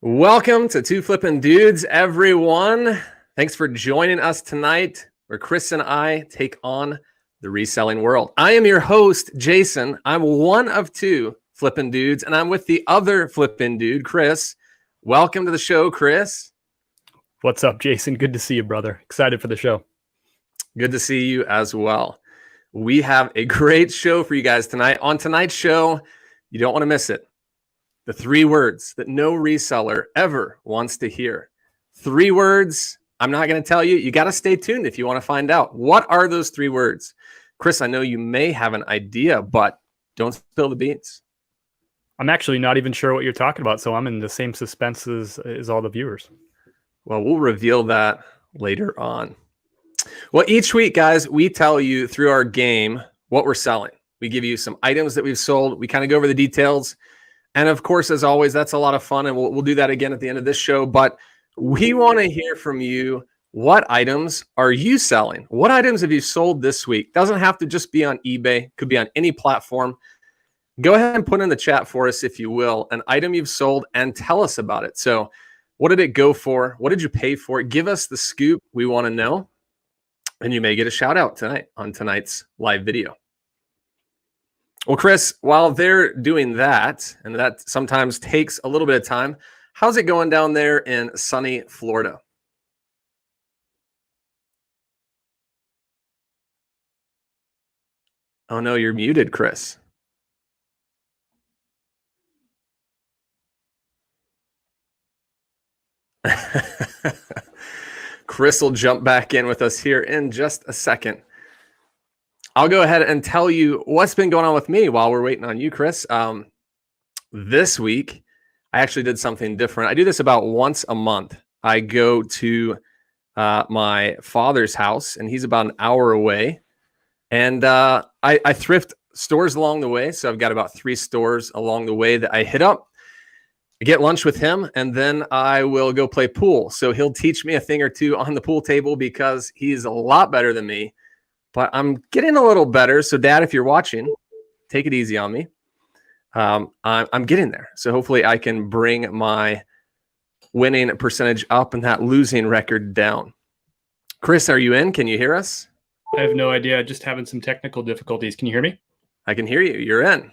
Welcome to Two Flippin' Dudes, everyone. Thanks for joining us tonight, where Chris and I take on the reselling world. I am your host, Jason. I'm one of two Flippin' Dudes, and I'm with the other Flippin' Dude, Chris. Welcome to the show, Chris. What's up, Jason? Good to see you, brother. Excited for the show. Good to see you as well. We have a great show for you guys tonight. On tonight's show, you don't want to miss it. The 3 words that no reseller ever wants to hear. 3 words. I'm not going to tell you. You got to stay tuned if you want to find out. What are those 3 words? Chris, I know you may have an idea, but don't spill the beans. I'm actually not even sure what you're talking about, so I'm in the same suspense as all the viewers. Well, we'll reveal that later on. Well, each week, guys, we tell you through our game what we're selling. We give you some items that we've sold. We kind of go over the details. And of course, as always, that's a lot of fun, and we'll do that again at the end of this show. But we want to hear from you. What items are you selling? What items have you sold this week? Doesn't have to just be on eBay. Could be on any platform. Go ahead and put in the chat for us, if you will, an item you've sold and tell us about it. So what did it go for? What did you pay for it? Give us the scoop. We want to know. And you may get a shout out tonight on tonight's live video. Well, Chris, while they're doing that, and that sometimes takes a little bit of time, how's it going down there in sunny Florida? Oh, no, you're muted, Chris. Chris will jump back in with us here in just a second. I'll go ahead and tell you what's been going on with me while we're waiting on you, Chris. This week, I actually did something different. I do this about once a month. I go to my father's house, and he's about an hour away. And I thrift stores along the way. So I've got about 3 stores along the way that I hit up. I get lunch with him, and then I will go play pool. So he'll teach me a thing or two on the pool table because he's a lot better than me. But I'm getting a little better. So, Dad, if you're watching, take it easy on me. I'm getting there. So hopefully I can bring my winning percentage up and that losing record down. Chris, are you in? Can you hear us? I have no idea. Just having some technical difficulties. Can you hear me? I can hear you. You're in.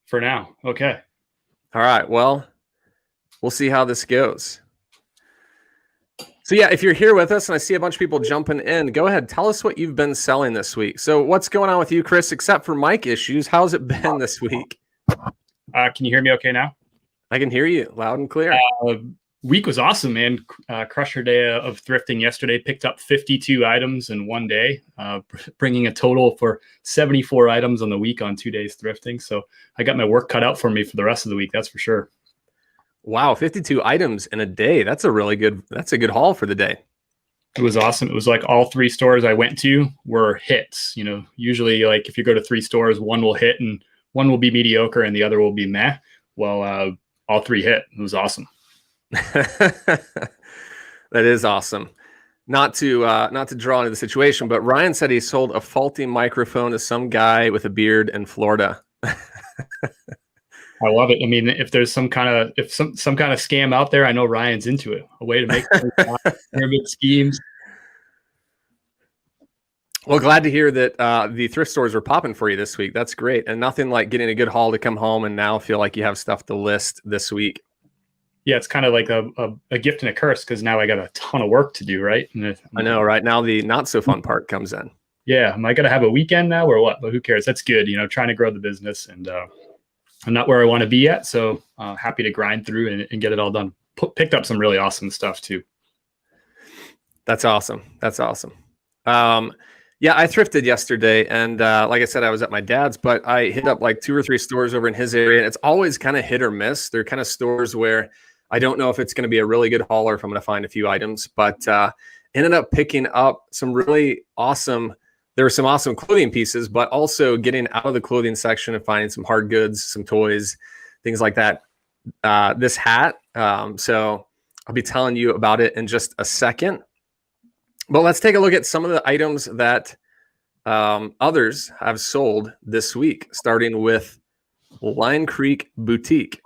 For now. Okay. All right. Well, we'll see how this goes. So yeah, if you're here with us and I see a bunch of people jumping in, go ahead. Tell us what you've been selling this week. So what's going on with you, Chris, except for mic issues? How's it been this week? Can you hear me okay now? I can hear you loud and clear. Week was awesome, man. Crusher day of thrifting yesterday. Picked up 52 items in one day, bringing a total for 74 items on the week on 2 days thrifting. So I got my work cut out for me for the rest of the week. That's for sure. Wow, 52 items in a day. That's a good haul for the day. It was awesome. It was like all 3 stores I went to were hits. You know, usually like if you go to 3 stores, one will hit and one will be mediocre and the other will be meh. Well, all 3 hit. It was awesome. That is awesome. Not to draw into the situation, but Ryan said he sold a faulty microphone to some guy with a beard in Florida. I love it. I mean, if there's some kind of scam out there, I know Ryan's into it. A way to make pyramid schemes. Well, glad to hear that the thrift stores were popping for you this week. That's great. And nothing like getting a good haul to come home and now feel like you have stuff to list this week. Yeah, it's kind of like a gift and a curse because now I got a ton of work to do, right? I know, right? Now the not so fun part comes in. Yeah. Am I going to have a weekend now or what? But who cares? That's good. You know, trying to grow the business and I'm not where I want to be yet. So happy to grind through and get it all done. Picked up some really awesome stuff too. That's awesome. That's awesome. Yeah, I thrifted yesterday. And like I said, I was at my dad's, but I hit up like 2 or 3 stores over in his area. And it's always kind of hit or miss. They're kind of stores where I don't know if it's going to be a really good haul or if I'm going to find a few items, but ended up picking up some really awesome. There were some awesome clothing pieces, but also getting out of the clothing section and finding some hard goods, some toys, things like that. This hat. So I'll be telling you about it in just a second. But let's take a look at some of the items that others have sold this week, starting with Line Creek Boutique.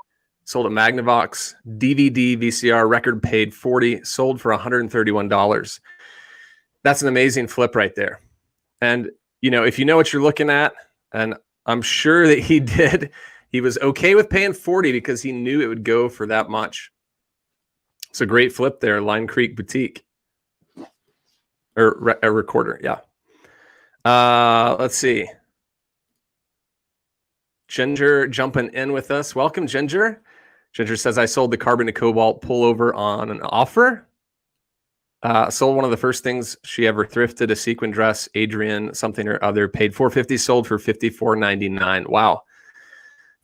sold a Magnavox DVD VCR, record paid $40, sold for $131. That's an amazing flip right there. And, if you know what you're looking at, and I'm sure that he did, he was okay with paying $40 because he knew it would go for that much. It's a great flip there, Line Creek Boutique. Or a recorder, yeah. Let's see. Ginger jumping in with us. Welcome, Ginger. Ginger says, I sold the carbon to cobalt pullover on an offer. Sold one of the first things she ever thrifted, a sequin dress, Adrian something or other, paid $450, sold for $54.99. Wow.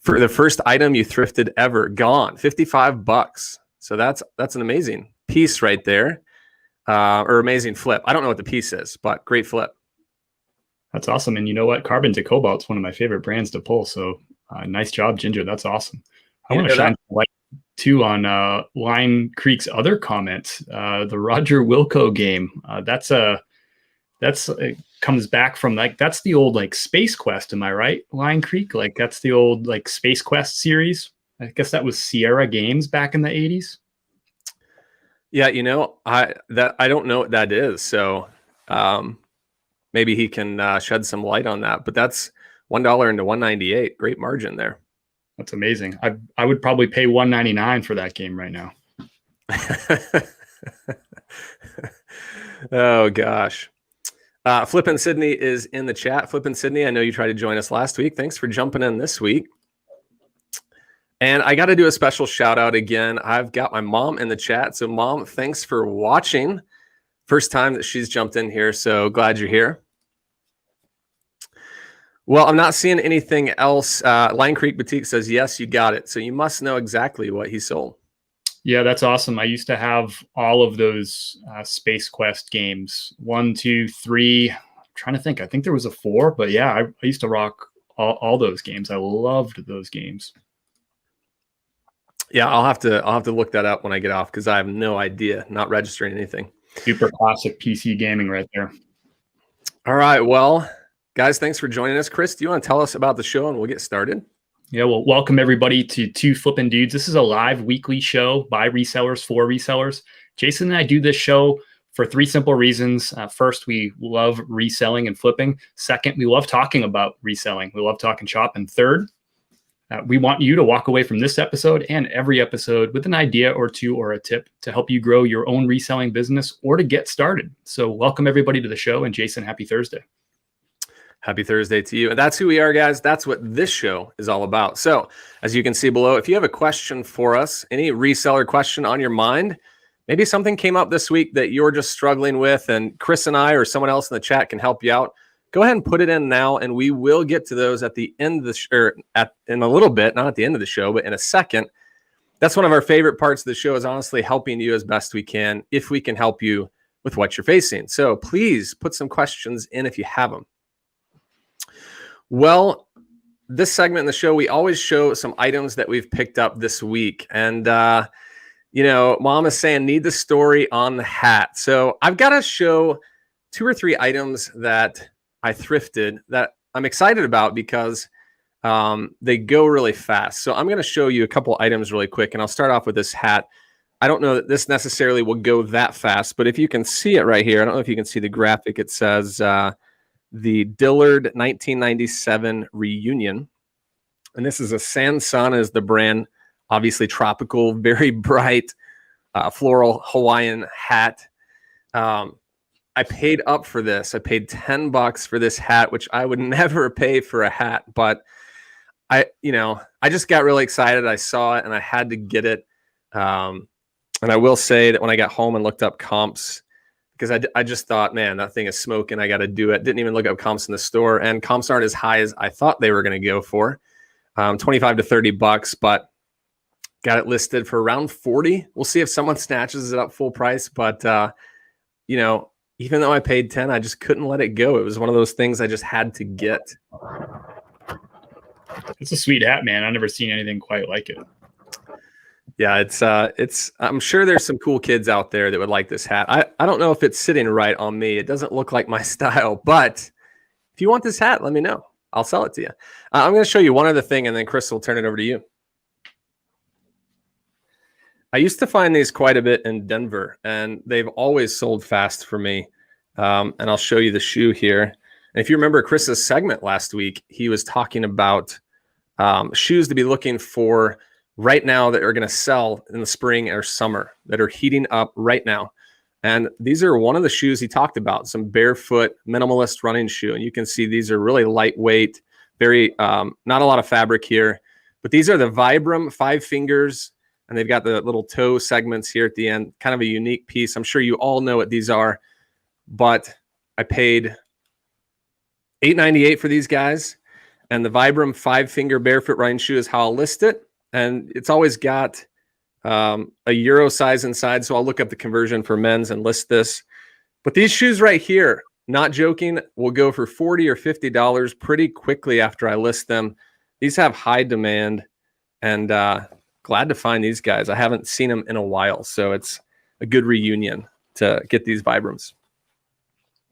For the first item you thrifted ever, gone, $55. So that's an amazing piece right there. Or amazing flip. I don't know what the piece is, but great flip. That's awesome. And you know what? Carbon to cobalt is one of my favorite brands to pull. So nice job, Ginger. That's awesome. I want to shine light too on Line Creek's other comments. The Roger Wilco game. It comes back from that's the old Space Quest. Am I right? Line Creek. That's the old Space Quest series. I guess that was Sierra Games back in the 80s. Yeah, I don't know what that is. So maybe he can shed some light on that. But that's $1 into $1.98. Great margin there. That's amazing. I would probably pay $1.99 for that game right now. Oh gosh. Flippin Sydney is in the chat. Flippin Sydney, I know you tried to join us last week. Thanks for jumping in this week. And I got to do a special shout out again. I've got my mom in the chat. So Mom, thanks for watching. First time that she's jumped in here. So glad you're here. Well, I'm not seeing anything else. Line Creek Boutique says, yes, you got it. So you must know exactly what he sold. Yeah, that's awesome. I used to have all of those Space Quest games. 1, 2, 3. I'm trying to think. I think there was a 4, but yeah, I used to rock all those games. I loved those games. Yeah, I'll have to look that up when I get off because I have no idea. Not registering anything. Super classic PC gaming right there. All right, well, guys, thanks for joining us. Chris, do you want to tell us about the show and we'll get started? Yeah, well, welcome everybody to Two Flippin' Dudes. This is a live weekly show by resellers for resellers. Jason and I do this show for 3 simple reasons. First, we love reselling and flipping. Second, we love talking about reselling. We love talking shop. And third, we want you to walk away from this episode and every episode with an idea or 2 or a tip to help you grow your own reselling business or to get started. So welcome everybody to the show. And Jason, happy Thursday. Happy Thursday to you. And that's who we are, guys. That's what this show is all about. So as you can see below, if you have a question for us, any reseller question on your mind, maybe something came up this week that you're just struggling with and Chris and I or someone else in the chat can help you out, go ahead and put it in now. And we will get to those at the end of the in a little bit, not at the end of the show, but in a second. That's one of our favorite parts of the show is honestly helping you as best we can, if we can help you with what you're facing. So please put some questions in if you have them. Well, this segment in the show, we always show some items that we've picked up this week. And, Mom is saying, need the story on the hat. So I've got to show 2 or 3 items that I thrifted that I'm excited about because they go really fast. So I'm going to show you a couple items really quick. And I'll start off with this hat. I don't know that this necessarily will go that fast, but if you can see it right here, I don't know if you can see the graphic. It says, the Dillard 1997 Reunion. And this is a Sansana is the brand, obviously tropical, very bright, floral Hawaiian hat. I paid up for this. I paid $10 for this hat, which I would never pay for a hat, but I just got really excited. I saw it and I had to get it. And I will say that when I got home and looked up comps, because I just thought, man, that thing is smoking. I got to do it. Didn't even look up comps in the store, and comps aren't as high as I thought they were going to go for, $25 to $30, but got it listed for around $40. We'll see if someone snatches it up full price. But even though I paid $10, I just couldn't let it go. It was one of those things I just had to get. It's a sweet hat, man. I've never seen anything quite like it. Yeah, it's. I'm sure there's some cool kids out there that would like this hat. I don't know if it's sitting right on me. It doesn't look like my style, but if you want this hat, let me know. I'll sell it to you. I'm going to show you one other thing, and then Chris will turn it over to you. I used to find these quite a bit in Denver, and they've always sold fast for me. And I'll show you the shoe here. And if you remember Chris's segment last week, he was talking about shoes to be looking for right now that are going to sell in the spring or summer, that are heating up right now. And these are one of the shoes he talked about, some barefoot minimalist running shoe. And you can see these are really lightweight, very not a lot of fabric here, but these are the Vibram 5 fingers, and they've got the little toe segments here at the end, kind of a unique piece. I'm sure you all know what these are, but I paid $8.98 for these guys. And the Vibram 5 finger barefoot running shoe is how I'll list it. And it's always got a Euro size inside. So I'll look up the conversion for men's and list this. But these shoes right here, not joking, will go for $40 or $50 pretty quickly after I list them. These have high demand, and glad to find these guys. I haven't seen them in a while, so it's a good reunion to get these Vibrams.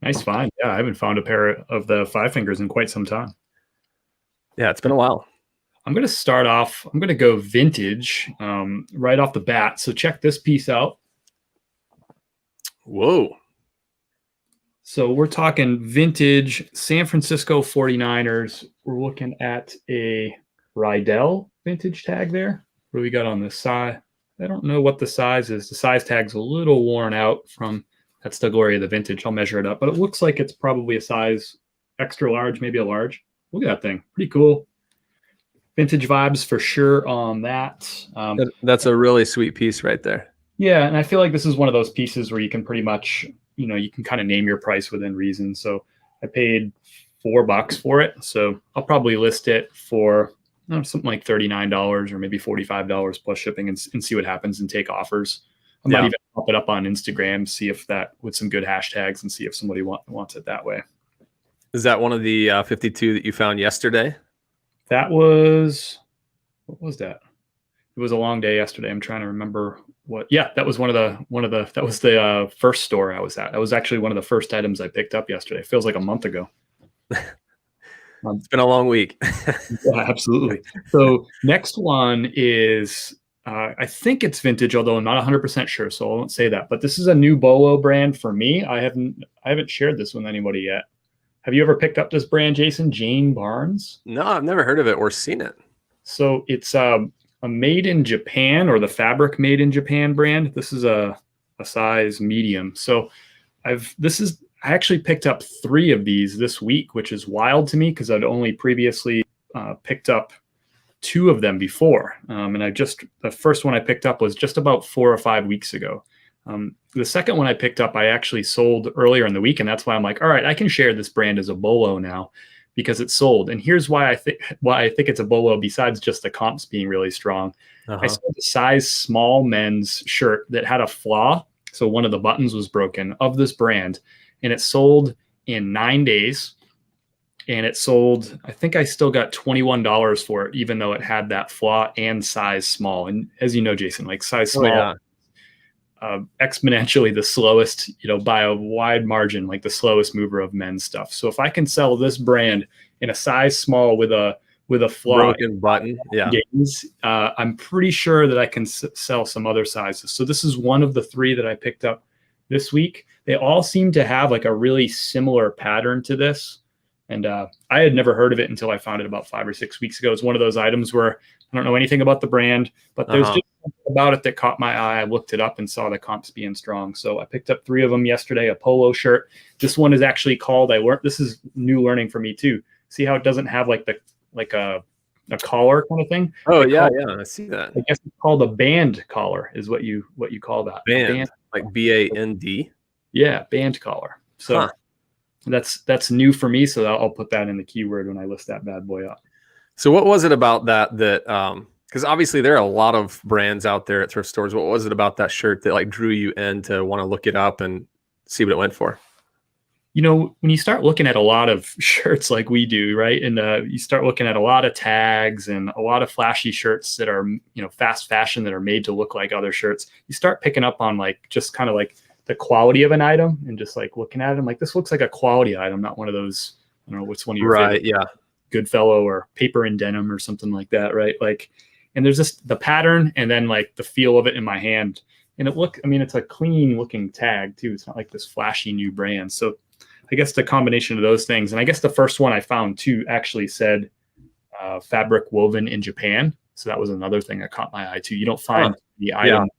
Nice find. Yeah, I haven't found a pair of the 5 fingers in quite some time. Yeah, it's been a while. I'm going to start off, I'm going to go vintage right off the bat. So check this piece out. Whoa. So we're talking vintage San Francisco 49ers. We're looking at a Rydell vintage tag there. What do we got on this side? I don't know what the size is. The size tag's a little worn out from, that's the glory of the vintage. I'll measure it up, but it looks like it's probably a size extra large, maybe a large. Look at that thing. Pretty cool. Vintage vibes for sure on that. That's a really sweet piece right there. Yeah, and I feel like this is one of those pieces where you can pretty much, you can kind of name your price within reason. So I paid $4 for it. So I'll probably list it for something like $39 or maybe $45 plus shipping and see what happens and take offers. I might even pop it up on Instagram, see if that with some good hashtags and see if somebody wants it that way. Is that one of the 52 that you found yesterday? That was, what was that? It was a long day yesterday. I'm trying to remember what. Yeah, that was that was the first store I was at. That was actually one of the first items I picked up yesterday. It feels like a month ago. It's been a long week. Yeah, absolutely. So next one is, I think it's vintage, although I'm not 100% sure, so I won't say that. But this is a new Bolo brand for me. I haven't shared this with anybody yet. Have you ever picked up this brand, Jason? Jane Barnes? No, I've never heard of it or seen it. So it's a made in Japan, or the fabric made in Japan brand. This is a size medium. So I actually picked up 3 of these this week, which is wild to me because I'd only previously picked up 2 of them before. And the first one I picked up was just about 4 or 5 weeks ago. The second one I picked up, I actually sold earlier in the week. And that's why I'm like, all right, I can share this brand as a Bolo now because it's sold. And here's why I think it's a Bolo besides just the comps being really strong. I sold a size small men's shirt that had a flaw. So one of the buttons was broken of this brand, and it sold in 9 days. And it sold, I think I still got $21 for it, even though it had that flaw and size small. And as you know, Jason, like size small, exponentially the slowest, by a wide margin, like the slowest mover of men's stuff. So if I can sell this brand in a size small with a flaw, broken button, I'm pretty sure that I can sell some other sizes. So this is one of the 3 that I picked up this week. They all seem to have like a really similar pattern to this. And I had never heard of it until I found it about 5 or 6 weeks ago. It's one of those items where I don't know anything about the brand, but there's just something about it that caught my eye. I looked it up and saw the comps being strong. So I picked up 3 of them yesterday, a polo shirt. This one is actually called, this is new learning for me too. See how it doesn't have like a collar kind of thing? Oh, yeah, I see that. I guess it's called a band collar is what you call that. Band. Like BAND? Yeah, band collar. So that's new for me. So I'll put that in the keyword when I list that bad boy up. So what was it about that because obviously there are a lot of brands out there at thrift stores. What was it about that shirt that like drew you in to want to look it up and see what it went for? When you start looking at a lot of shirts like we do, right? And you start looking at a lot of tags and a lot of flashy shirts that are, fast fashion that are made to look like other shirts. You start picking up on like, just kind of like the quality of an item and just like looking at it. Like, this looks like a quality item, not one of those, I don't know, what's one of your favorite, yeah, Goodfellow or paper and denim or something like that, right? Like, And there's just the pattern and then like the feel of it in my hand. And it's a clean looking tag too. It's not like this flashy new brand. So I guess the combination of those things, and I guess the first one I found too actually said fabric woven in Japan. So that was another thing that caught my eye too. You don't find the items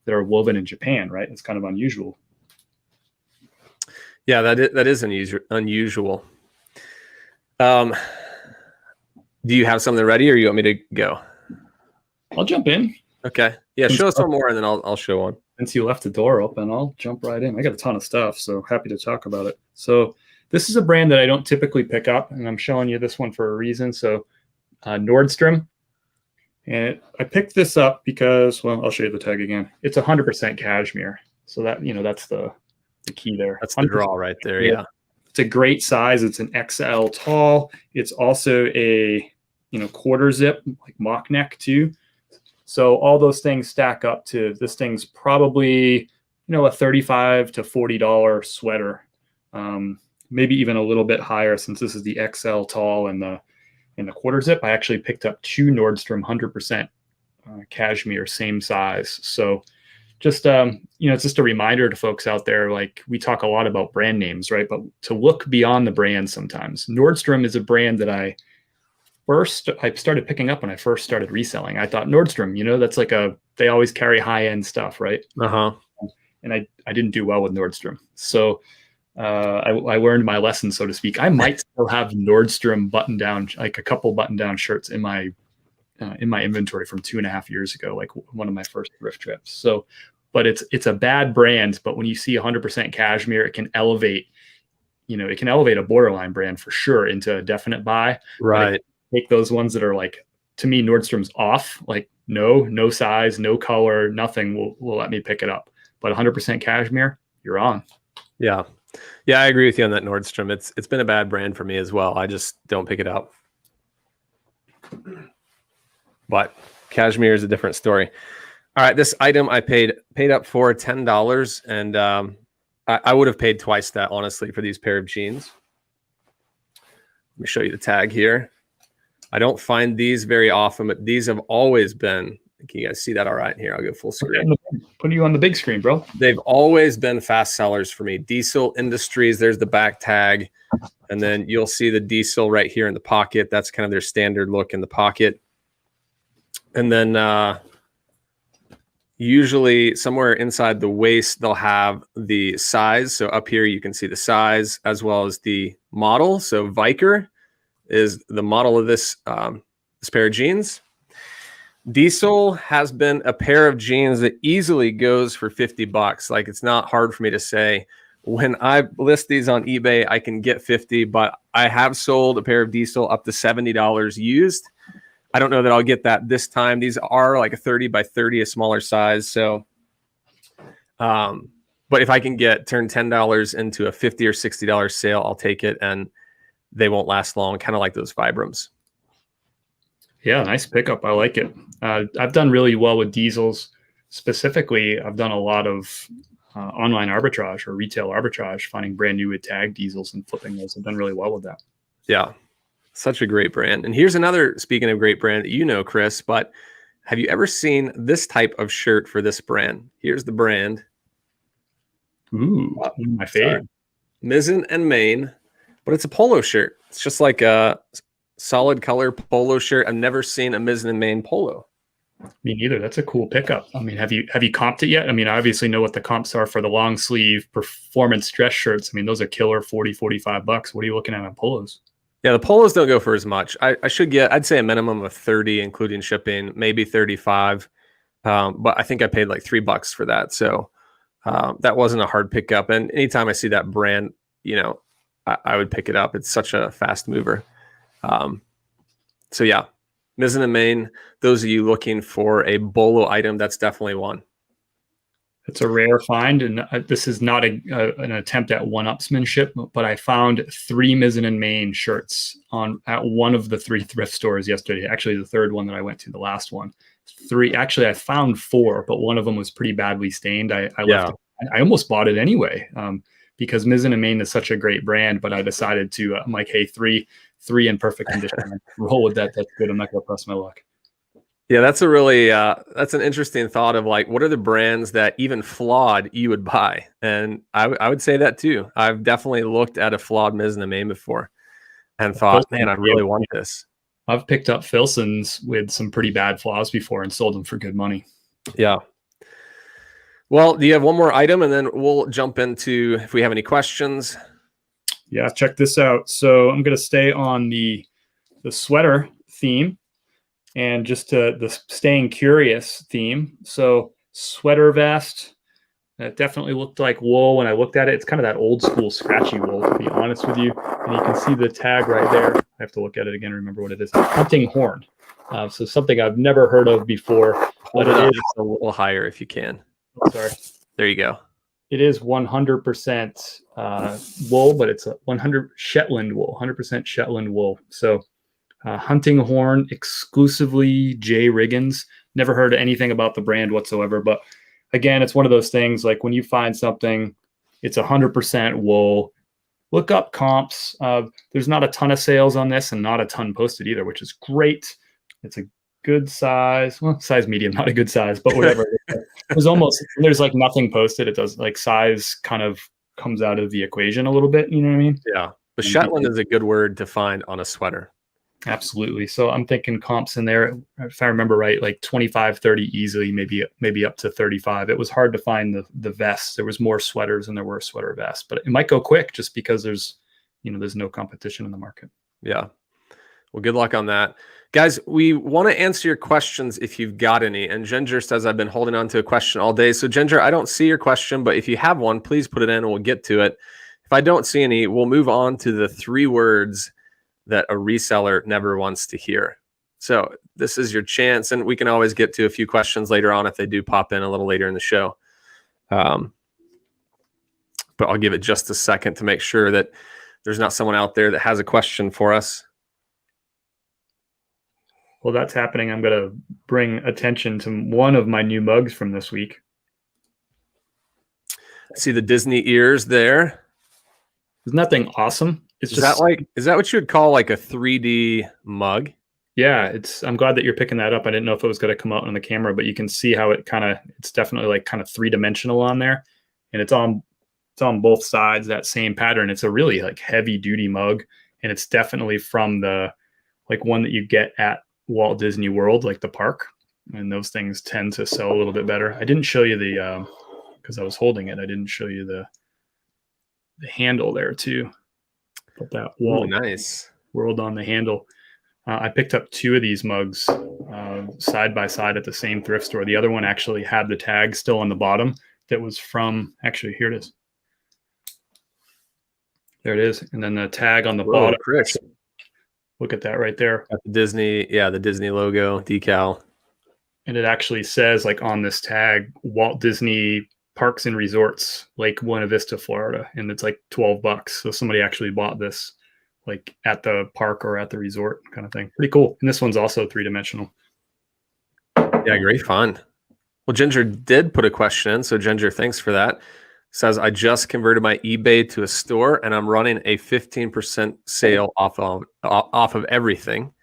that are woven in Japan, right? It's kind of unusual. Yeah, that is unusual. Do you have something ready, or you want me to go? I'll jump in. Okay. Yeah, show us one more, and then I'll show one. Since you left the door open, I'll jump right in. I got a ton of stuff, so happy to talk about it. So this is a brand that I don't typically pick up, and I'm showing you this one for a reason. So Nordstrom. And I picked this up because, well, I'll show you the tag again. It's 100% cashmere. So that, that's the key there. That's the draw right there. Yeah. It's a great size. It's an XL tall. It's also a, quarter zip, like mock neck too. So all those things stack up to this thing's probably, a $35 to $40 sweater. Maybe even a little bit higher since this is the XL tall and the quarter zip. I actually picked up 2 Nordstrom 100% cashmere, same size. So just, it's just a reminder to folks out there, like we talk a lot about brand names, right? But to look beyond the brand sometimes. Nordstrom is a brand that I started picking up when I first started reselling. I thought Nordstrom, that's like they always carry high-end stuff, right? And I didn't do well with Nordstrom. So I learned my lesson, so to speak. I might still have Nordstrom button-down, like a couple button-down shirts in my inventory from 2.5 years ago, like one of my first thrift trips. So, but it's a bad brand. But when you see 100% cashmere, it can elevate, a borderline brand for sure into a definite buy. Right. Take those ones that are like, to me, Nordstrom's off, like no size, no color, nothing will let me pick it up. But 100% cashmere, you're on. Yeah. Yeah, I agree with you on that Nordstrom. It's been a bad brand for me as well. I just don't pick it up. But cashmere is a different story. All right, this item I paid up for $10, and I would have paid twice that, honestly, for these pair of jeans. Let me show you the tag here. I don't find these very often, but these have always been. Can you guys see that all right? Here, I'll go full screen. Put you on the big screen, bro. They've always been fast sellers for me. Diesel Industries, there's the back tag. And then you'll see the diesel right here in the pocket. That's kind of their standard look in the pocket. And then usually somewhere inside the waist, they'll have the size. So up here, you can see the size as well as the model. So Viker is the model of this pair of jeans. Diesel has been a pair of jeans that easily goes for $50. Like, it's not hard for me to say. When I list these on eBay, I can get 50, but I have sold a pair of Diesel up to $70 used. I don't know that I'll get that this time. These are like a 30 by 30, a smaller size. So, but if I can turn $10 into a $50 or $60 sale, I'll take it, and they won't last long, kind of like those Vibrams. Yeah, nice pickup. I like it. I've done really well with diesels. Specifically, I've done a lot of online arbitrage or retail arbitrage, finding brand new with tag diesels and flipping those. I've done really well with that. Yeah, such a great brand. And here's another, speaking of great brand, Chris, but have you ever seen this type of shirt for this brand? Here's the brand. Ooh, my favorite. Mizzen and Main, but it's a polo shirt. It's just like a solid color polo shirt. I've never seen a Mizzen and Main polo. Me neither. That's a cool pickup. I mean, have you comped it yet? I mean, I obviously know what the comps are for the long sleeve performance dress shirts. I mean, those are killer, $40-$45. What are you looking at on polos? Yeah, the polos don't go for as much. I'd say a minimum of 30, including shipping, maybe 35. But I think I paid like $3 for that. So that wasn't a hard pickup. And anytime I see that brand, I would pick it up. It's such a fast mover. So yeah, Mizzen and Main, those of you looking for a bolo item, that's definitely one. It's a rare find, and this is not an attempt at one-upsmanship, but I found 3 Mizzen and Main shirts at one of the 3 thrift stores yesterday. Actually, the third one that I went to, the last one. 3. Actually, I found 4, but one of them was pretty badly stained. I left it. I almost bought it anyway because Mizzen and Main is such a great brand, but I decided to, I'm like, hey, 3 in perfect condition. Roll with that. That's good. I'm not going to press my luck. Yeah, that's a really that's an interesting thought of like, what are the brands that even flawed you would buy? And I would say that too. I've definitely looked at a flawed Mizzen and Main before and thought, man, I really want this. I've picked up Filsons with some pretty bad flaws before and sold them for good money. Yeah. Well, do you have one more item, and then we'll jump into if we have any questions? Yeah, check this out. So I'm going to stay on the sweater theme and just the staying curious theme. So sweater vest, it definitely looked like wool when I looked at it. It's kind of that old school scratchy wool, to be honest with you. And you can see the tag right there. I have to look at it again, remember what it is. Hunting horn. So something I've never heard of before. But it is a little higher if you can. Oh, sorry. There you go. It is 100% wool, but it's a 100 Shetland wool, 100% Shetland wool. So hunting horn, exclusively J. Riggins. Never heard anything about the brand whatsoever. But again, it's one of those things like when you find something, it's 100% wool. Look up comps. There's not a ton of sales on this and not a ton posted either, which is great. It's a good size, well, size medium, not a good size, but whatever. There's like nothing posted. It does like size kind of comes out of the equation a little bit. You know what I mean? Yeah. But Shetland is a good word to find on a sweater. Absolutely. So I'm thinking comps in there, if I remember right, like 25, 30 easily, maybe up to 35. It was hard to find the vests. There was more sweaters than there were sweater vests, but it might go quick just because there's no competition in the market. Yeah. Well, good luck on that. Guys, we want to answer your questions if you've got any. And Ginger says, I've been holding on to a question all day. So Ginger, I don't see your question, but if you have one, please put it in and we'll get to it. If I don't see any, we'll move on to the 3 words that a reseller never wants to hear. So this is your chance, and we can always get to a few questions later on if they do pop in a little later in the show. But I'll give it just a second to make sure that there's not someone out there that has a question for us. Well, that's happening. I'm going to bring attention to one of my new mugs from this week. See the Disney ears there. Isn't that thing awesome? Is that what you would call like a 3D mug? Yeah, I'm glad that you're picking that up. I didn't know if it was going to come out on the camera, but you can see how it's definitely like kind of 3-dimensional on there. And it's on both sides, that same pattern. It's a really like heavy duty mug. And it's definitely from the like one that you get at Walt Disney World, like the park. And those things tend to sell a little bit better. I didn't show you because I was holding it. I didn't show you the handle there too. But that Walt nice World on the handle. I picked up 2 of these mugs side by side at the same thrift store. The other one actually had the tag still on the bottom that was from, actually, here it is. There it is. And then the tag on the bottom. Chris. Look at that right there. Got the Disney logo decal. And it actually says like on this tag, Walt Disney Parks and Resorts, Lake Buena Vista, Florida. And it's like $12. So somebody actually bought this like at the park or at the resort kind of thing. Pretty cool. And this one's also 3-dimensional. Yeah, great fun. Well, Ginger did put a question in. So Ginger, thanks for that. Says, I just converted my eBay to a store and I'm running a 15% sale off of everything.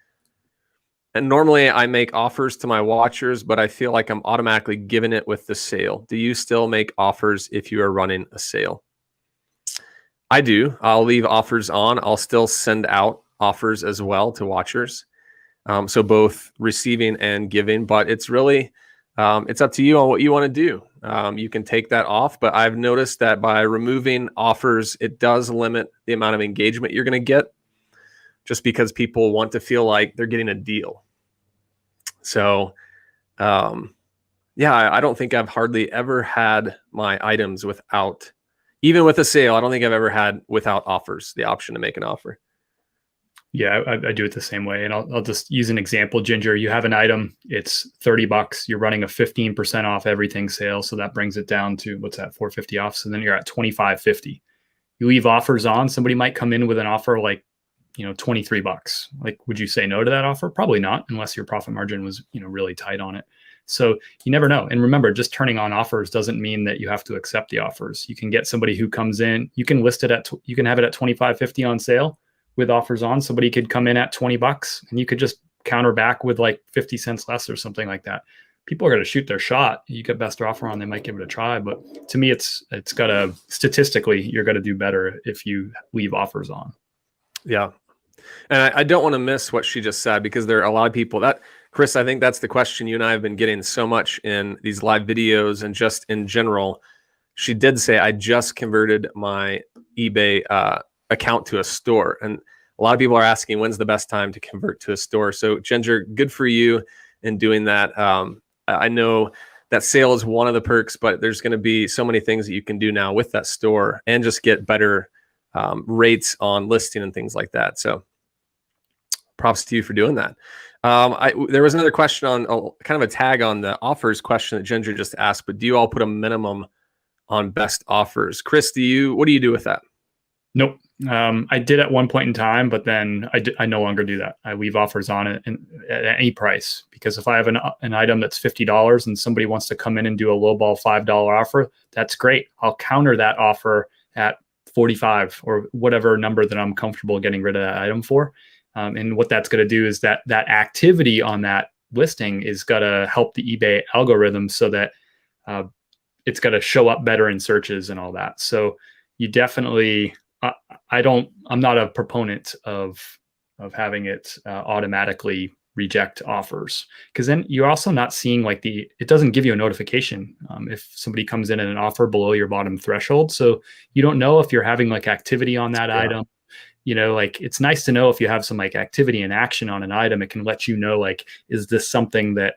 And normally I make offers to my watchers, but I feel like I'm automatically giving it with the sale. Do you still make offers if you are running a sale? I do. I'll leave offers on. I'll still send out offers as well to watchers. So both receiving and giving, but it's really, it's up to you on what you want to do. You can take that off, but I've noticed that by removing offers, it does limit the amount of engagement you're going to get just because people want to feel like they're getting a deal. So, I don't think I've hardly ever had my items without, even with a sale, I don't think I've ever had without offers, the option to make an offer. Yeah, I do it the same way. And I'll just use an example. Ginger, you have an item, it's $30. You're running a 15% off everything sale. So that brings it down to, what's that, $4.50 off. So then you're at $25.50. You leave offers on. Somebody might come in with an offer like, $23. Like, would you say no to that offer? Probably not, unless your profit margin was, really tight on it. So you never know. And remember, just turning on offers doesn't mean that you have to accept the offers. You can get somebody who comes in, you can list it you can have it at $25.50 on sale with offers on. Somebody could come in at $20 and you could just counter back with like 50 cents less or something like that. People are going to shoot their shot. You get best offer on, they might give it a try. But to me, it's got to, statistically, you're going to do better if you leave offers on. Yeah. And I don't want to miss what she just said, because there are a lot of people that, Chris, I think that's the question you and I have been getting so much in these live videos and just in general. She did say, I just converted my eBay account to a store. And a lot of people are asking, when's the best time to convert to a store? So Ginger, good for you in doing that. I know that sale is one of the perks, but there's going to be so many things that you can do now with that store and just get better rates on listing and things like that. So props to you for doing that. There was another question on kind of a tag on the offers question that Ginger just asked, but do you all put a minimum on best offers? Chris, what do you do with that? Nope. I did at one point in time, but then I no longer do that. I leave offers on it at any price, because if I have an item that's $50 and somebody wants to come in and do a lowball $5 offer, that's great. I'll counter that offer at 45 or whatever number that I'm comfortable getting rid of that item for. And what that's going to do is that activity on that listing is going to help the eBay algorithm so that it's going to show up better in searches and all that. So you definitely, I'm not a proponent of having it automatically reject offers, because then you're also not seeing like it doesn't give you a notification if somebody comes in at an offer below your bottom threshold. So you don't know if you're having like activity on that item. Like it's nice to know if you have some like activity and action on an item. It can let you know, like, is this something that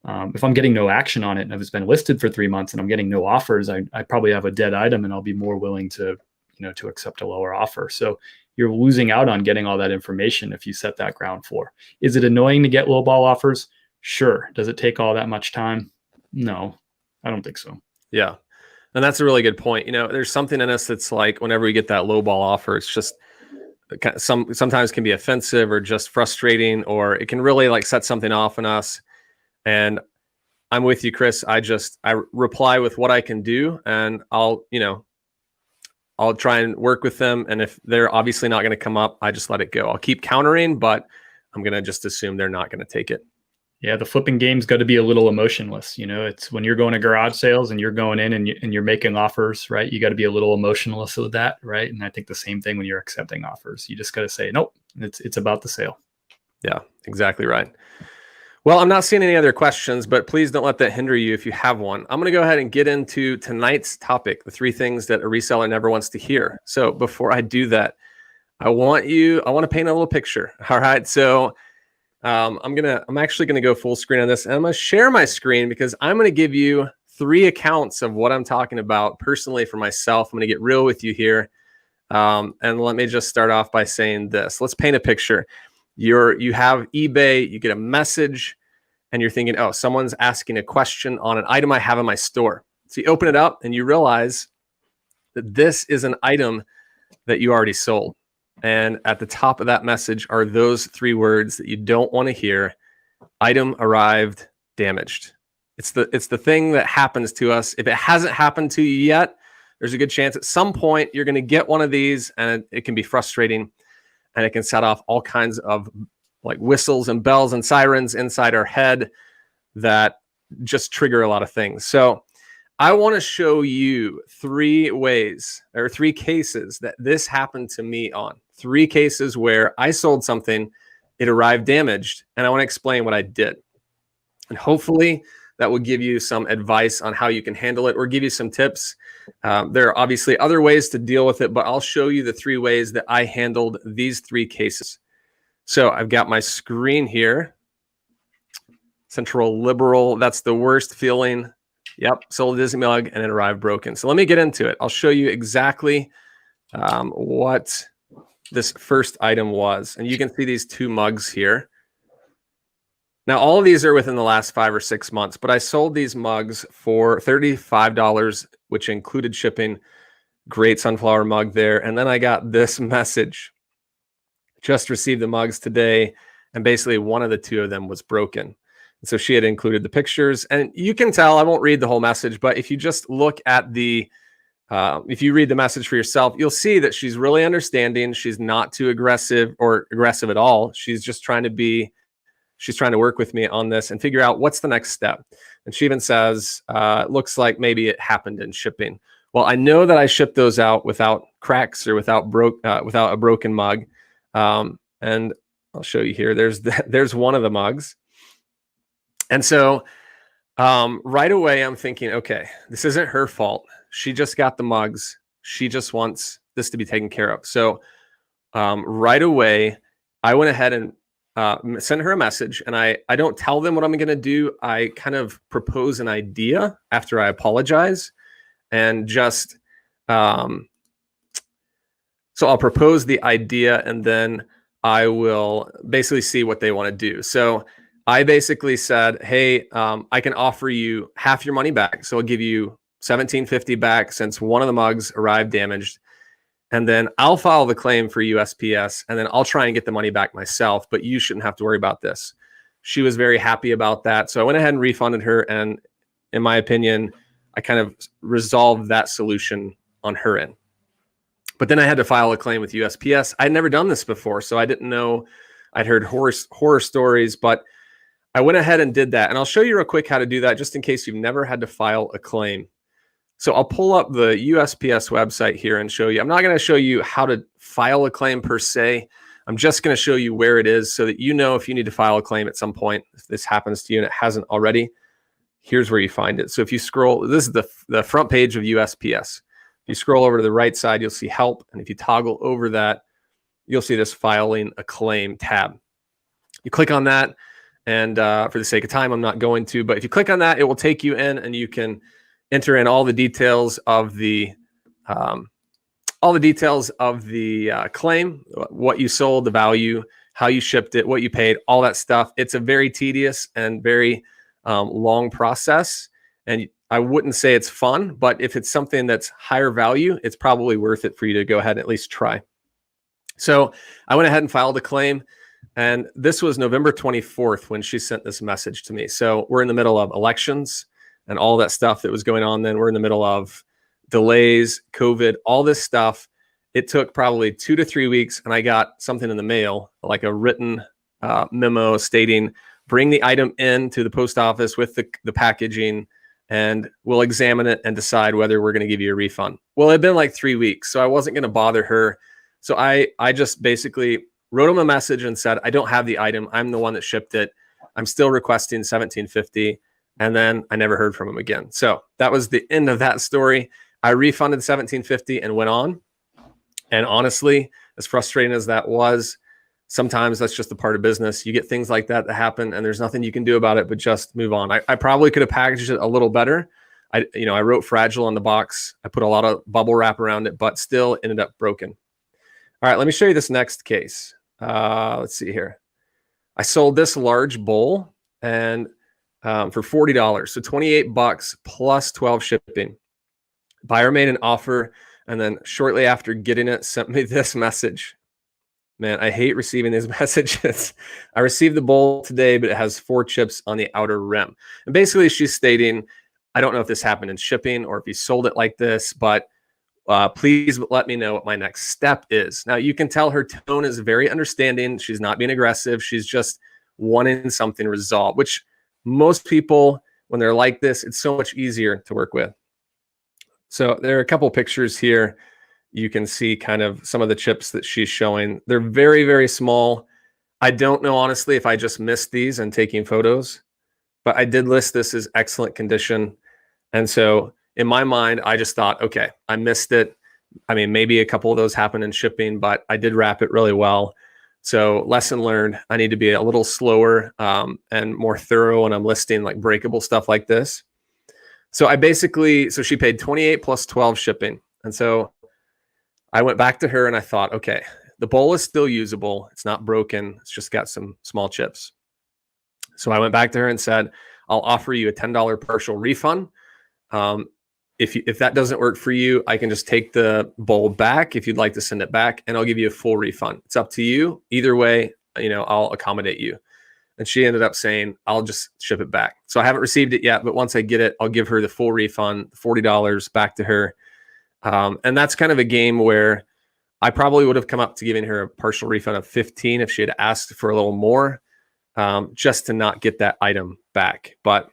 if I'm getting no action on it and if it's been listed for 3 months and I'm getting no offers, I probably have a dead item and I'll be more willing to accept a lower offer. So you're losing out on getting all that information if you set that ground floor. Is it annoying to get lowball offers? Sure. Does it take all that much time? No, I don't think so. Yeah. And that's a really good point. There's something in us that's like, whenever we get that lowball offer, it's just sometimes can be offensive or just frustrating, or it can really like set something off in us. And I'm with you, Chris. I reply with what I can do, and I'll try and work with them. And if they're obviously not going to come up, I just let it go. I'll keep countering, but I'm going to just assume they're not going to take it. Yeah, the flipping game's got to be a little emotionless. It's when you're going to garage sales and you're going in and you're making offers, right? You got to be a little emotionless with that, right? And I think the same thing when you're accepting offers. You just got to say, nope, it's about the sale. Yeah, exactly right. Well, I'm not seeing any other questions, but please don't let that hinder you if you have one. I'm going to go ahead and get into tonight's topic, the 3 things that a reseller never wants to hear. So before I do that, I want to paint a little picture. All right. So I'm actually going to go full screen on this, and I'm going to share my screen because I'm going to give you 3 accounts of what I'm talking about personally for myself. I'm going to get real with you here. And let me just start off by saying this. Let's paint a picture. You have eBay, you get a message, and you're thinking, oh, someone's asking a question on an item I have in my store. So you open it up and you realize that this is an item that you already sold. And at the top of that message are those 3 words that you don't want to hear: item arrived damaged. It's the thing that happens to us. If it hasn't happened to you yet, there's a good chance at some point you're going to get one of these, and it can be frustrating, and it can set off all kinds of like whistles and bells and sirens inside our head that just trigger a lot of things. So I want to show you 3 ways or 3 cases that this happened to me on. 3 cases where I sold something, it arrived damaged, and I want to explain what I did. And hopefully that will give you some advice on how you can handle it or give you some tips. There are obviously other ways to deal with it, but I'll show you the 3 ways that I handled these 3 cases. So I've got my screen here. Central Liberal, that's the worst feeling. Yep, sold a Disney mug and it arrived broken. So let me get into it. I'll show you exactly what this first item was. And you can see these 2 mugs here. Now, all of these are within the last 5 or 6 months, but I sold these mugs for $35, which included shipping. Great sunflower mug there. And then I got this message. Just received the mugs today, and basically one of the 2 of them was broken. So she had included the pictures, and you can tell, I won't read the whole message, but if you just look at if you read the message for yourself, you'll see that she's really understanding. She's not too aggressive or aggressive at all. She's just trying to be she's trying to work with me on this and figure out what's the next step. And she even says, it looks like maybe it happened in shipping. Well, I know that I shipped those out without cracks or without a broken mug. And I'll show you here. There's one of the mugs. And so right away, I'm thinking, okay, this isn't her fault. She just got the mugs. She just wants this to be taken care of. So right away, I went ahead and sent her a message, and I don't tell them what I'm going to do. I kind of propose an idea after I apologize, and just so I'll propose the idea, and then I will basically see what they want to do. So I basically said, hey, I can offer you half your money back. So I'll give you $17.50 back since one of the mugs arrived damaged. And then I'll file the claim for USPS, and then I'll try and get the money back myself, but you shouldn't have to worry about this. She was very happy about that. So I went ahead and refunded her. And in my opinion, I kind of resolved that solution on her end. But then I had to file a claim with USPS. I'd never done this before, so I didn't know. I'd heard horror stories, but I went ahead and did that. And I'll show you real quick how to do that, just in case you've never had to file a claim. So I'll pull up the USPS website here and show you. I'm not going to show you how to file a claim per se. I'm just going to show you where it is so that you know if you need to file a claim at some point, if this happens to you and it hasn't already, here's where you find it. So if you scroll, this is the front page of USPS. If you scroll over to the right side, you'll see help. And if you toggle over that, you'll see this filing a claim tab. You click on that. And for the sake of time, I'm not going to, but if you click on that, it will take you in, and you can enter in all the details of the claim, what you sold, the value, how you shipped it, what you paid, all that stuff. It's a very tedious and very long process. And I wouldn't say it's fun, but if it's something that's higher value, it's probably worth it for you to go ahead and at least try. So I went ahead and filed a claim. And this was November 24th when she sent this message to me. So we're in the middle of elections and all that stuff that was going on then. We're in the middle of delays, COVID, all this stuff. It took probably 2 to 3 weeks, and I got something in the mail, like a written memo stating, bring the item in to the post office with the packaging, and we'll examine it and decide whether we're going to give you a refund. Well, it had been like 3 weeks, so I wasn't going to bother her. So I just basically wrote him a message and said, I don't have the item. I'm the one that shipped it. I'm still requesting $17.50. And then I never heard from him again. So that was the end of that story. I refunded $17.50 and went on. And honestly, as frustrating as that was, sometimes that's just a part of business. You get things like that happen, and there's nothing you can do about it but just move on. I probably could have packaged it a little better. I wrote fragile on the box. I put a lot of bubble wrap around it, but still ended up broken. All right, let me show you this next case. Let's see here. I sold this large bowl and for $40, so $28 plus 12 shipping. Buyer made an offer, and then shortly after getting it, sent me this message. Man, I hate receiving these messages. I received the bowl today, but it has 4 chips on the outer rim. And basically, she's stating, I don't know if this happened in shipping or if you sold it like this, but please let me know what my next step is. Now, you can tell her tone is very understanding. She's not being aggressive. She's just wanting something resolved, which most people, when they're like this, it's so much easier to work with. So there are a couple pictures here. You can see kind of some of the chips that she's showing. They're very, very small. I don't know, honestly, if I just missed these and taking photos, but I did list this as excellent condition. And so in my mind, I just thought, okay, I missed it. I mean, maybe a couple of those happened in shipping, but I did wrap it really well. So lesson learned, I need to be a little slower and more thorough when I'm listing like breakable stuff like this. So she paid 28 plus 12 shipping. And so I went back to her and I thought, okay, the bowl is still usable. It's not broken. It's just got some small chips. So I went back to her and said, I'll offer you a $10 partial refund. If that doesn't work for you, I can just take the bowl back if you'd like to send it back, and I'll give you a full refund. It's up to you. Either way, I'll accommodate you. And she ended up saying, I'll just ship it back. So I haven't received it yet, but once I get it, I'll give her the full refund, $40 back to her. And that's kind of a game where I probably would have come up to giving her a partial refund of $15 if she had asked for a little more. just to not get that item back. But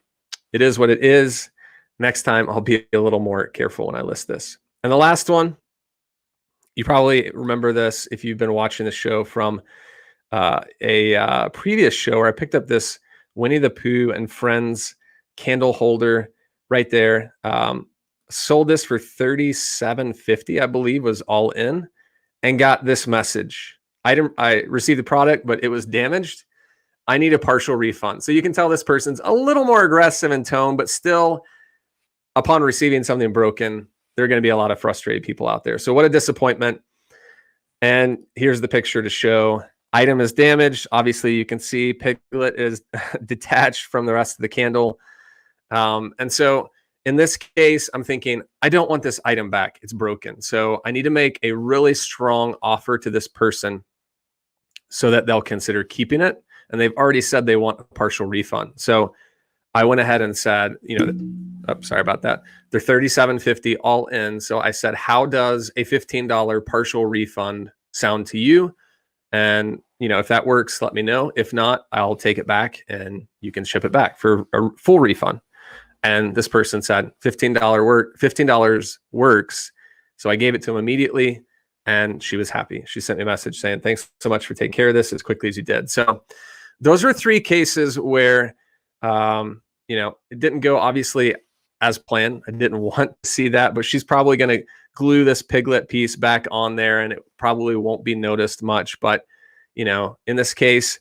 it is what it is. Next time, I'll be a little more careful when I list this. And the last one, you probably remember this if you've been watching the show from a previous show where I picked up this Winnie the Pooh and Friends candle holder right there. Sold this for $37.50, I believe, was all in, and got this message. I received the product, but it was damaged. I need a partial refund. So you can tell this person's a little more aggressive in tone, but still, upon receiving something broken, there are going to be a lot of frustrated people out there. So what a disappointment. And here's the picture to show. Item is damaged. Obviously, you can see Piglet is detached from the rest of the candle. And so in this case, I'm thinking, I don't want this item back. It's broken. So I need to make a really strong offer to this person so that they'll consider keeping it. And they've already said they want a partial refund. So I went ahead and said, sorry about that. They're $37.50 all in. So I said, how does a $15 partial refund sound to you? And, if that works, let me know. If not, I'll take it back and you can ship it back for a full refund. And this person said $15 works. So I gave it to him immediately and she was happy. She sent me a message saying, thanks so much for taking care of this as quickly as you did. So those are 3 cases where, it didn't go obviously as planned. I didn't want to see that, but she's probably going to glue this Piglet piece back on there and it probably won't be noticed much. But, in this case,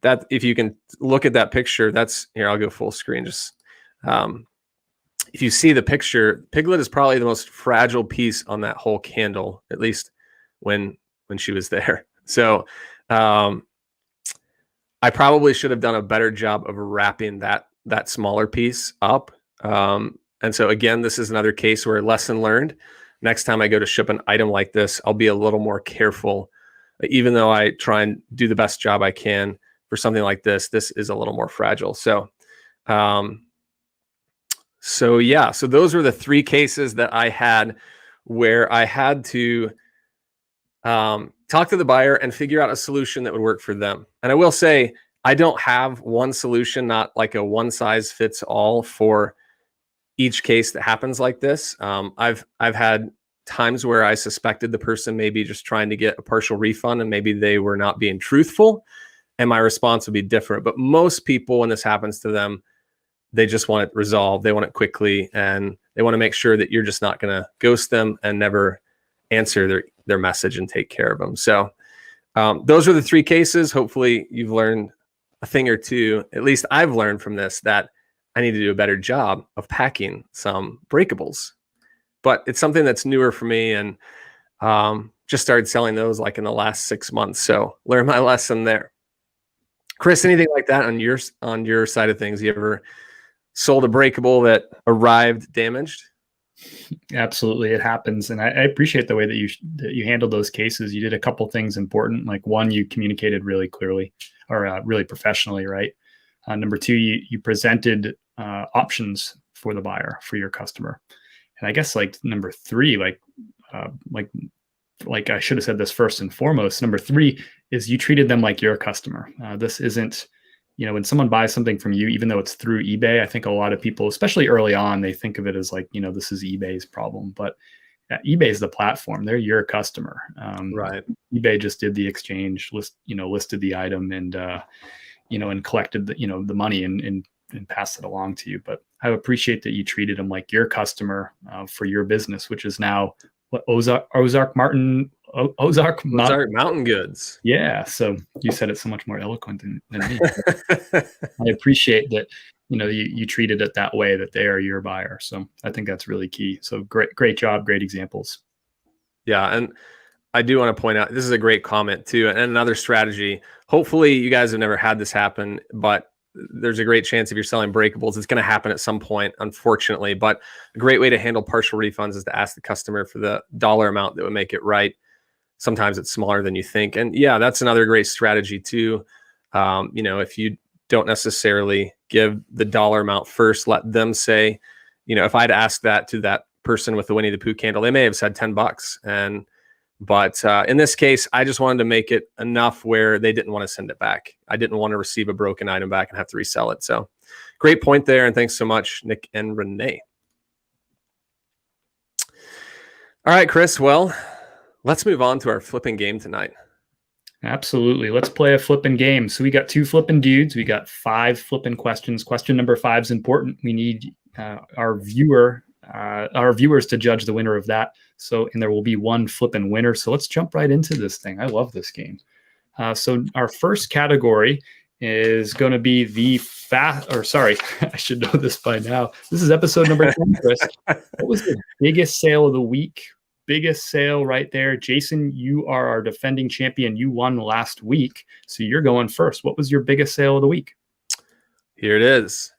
that if you can look at that picture, that's here, I'll go full screen. Just, if you see the picture, Piglet is probably the most fragile piece on that whole candle, at least when she was there. So, I probably should have done a better job of wrapping that smaller piece up. And so again, this is another case where lesson learned. Next time I go to ship an item like this, I'll be a little more careful. Even though I try and do the best job I can for something like this, this is a little more fragile. So, so those were the 3 cases that I had where I had to talk to the buyer and figure out a solution that would work for them. And I will say, I don't have one solution, not like a one size fits all for each case that happens like this. I've had times where I suspected the person may be just trying to get a partial refund and maybe they were not being truthful, and my response would be different. But most people, when this happens to them, they just want it resolved. They want it quickly, and they want to make sure that you're just not going to ghost them and never answer their message and take care of them. So those are the 3 cases. Hopefully you've learned a thing or two. At least I've learned from this that I need to do a better job of packing some breakables. But it's something that's newer for me, and just started selling those like in the last 6 months. So learn my lesson there. Chris, anything like that on your side of things? You ever sold a breakable that arrived damaged? Absolutely, it happens, and I appreciate the way that you handled those cases. You did a couple things important. Like, one, you communicated really clearly or really professionally, right? Number 2, you presented options for the buyer, for your customer. And I guess like number 3, like I should have said this first and foremost. Number 3 is you treated them like your customer. This isn't, when someone buys something from you, even though it's through eBay, I think a lot of people, especially early on, they think of it as like, this is eBay's problem. But eBay is the platform. They're your customer. Right. eBay just did the exchange, listed the item and, and collected the money and passed it along to you. But I appreciate that you treated them like your customer for your business, which is now what Ozark Mountain Goods. Yeah. So you said it so much more eloquent than me. I appreciate that, you treated it that way, that they are your buyer. So I think that's really key. So great job. Great examples. Yeah. And I do want to point out, this is a great comment too. And another strategy, hopefully you guys have never had this happen, but there's a great chance if you're selling breakables, it's going to happen at some point, unfortunately. But a great way to handle partial refunds is to ask the customer for the dollar amount that would make it right. Sometimes it's smaller than you think. And yeah, that's another great strategy too. If you don't necessarily give the dollar amount first, let them say, if I'd asked that to that person with the Winnie the Pooh candle, they may have said $10. And But in this case, I just wanted to make it enough where they didn't want to send it back. I didn't want to receive a broken item back and have to resell it. So great point there. And thanks so much, Nick and Renee. All right, Chris. Well, let's move on to our flipping game tonight. Absolutely. Let's play a flipping game. So we got 2 flipping dudes. We got 5 flipping questions. Question number 5 is important. We need our viewers to judge the winner of that. So, and there will be 1 flipping winner. So let's jump right into this thing. I love this game. So our first category is going to be I should know this by now. This is episode number 10, Chris. What was the biggest sale of the week? Biggest sale right there. Jason, you are our defending champion. You won last week, so you're going first. What was your biggest sale of the week? Here it is.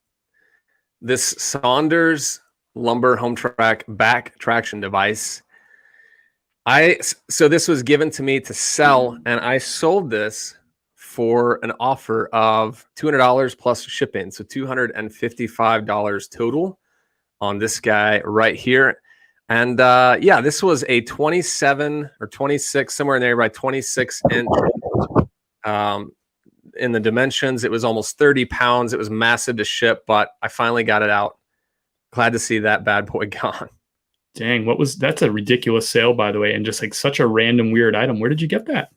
This Saunders lumber home track back traction device. So this was given to me to sell, and I sold this for an offer of $200 plus shipping. So $255 total on this guy right here. And yeah, this was a 27 or 26, somewhere in there, by 26 inch. In the dimensions, it was almost 30 pounds. It was massive to ship, but I finally got it out. Glad to see that bad boy gone. Dang, that's a ridiculous sale, by the way, and just like such a random weird item. Where did you get that?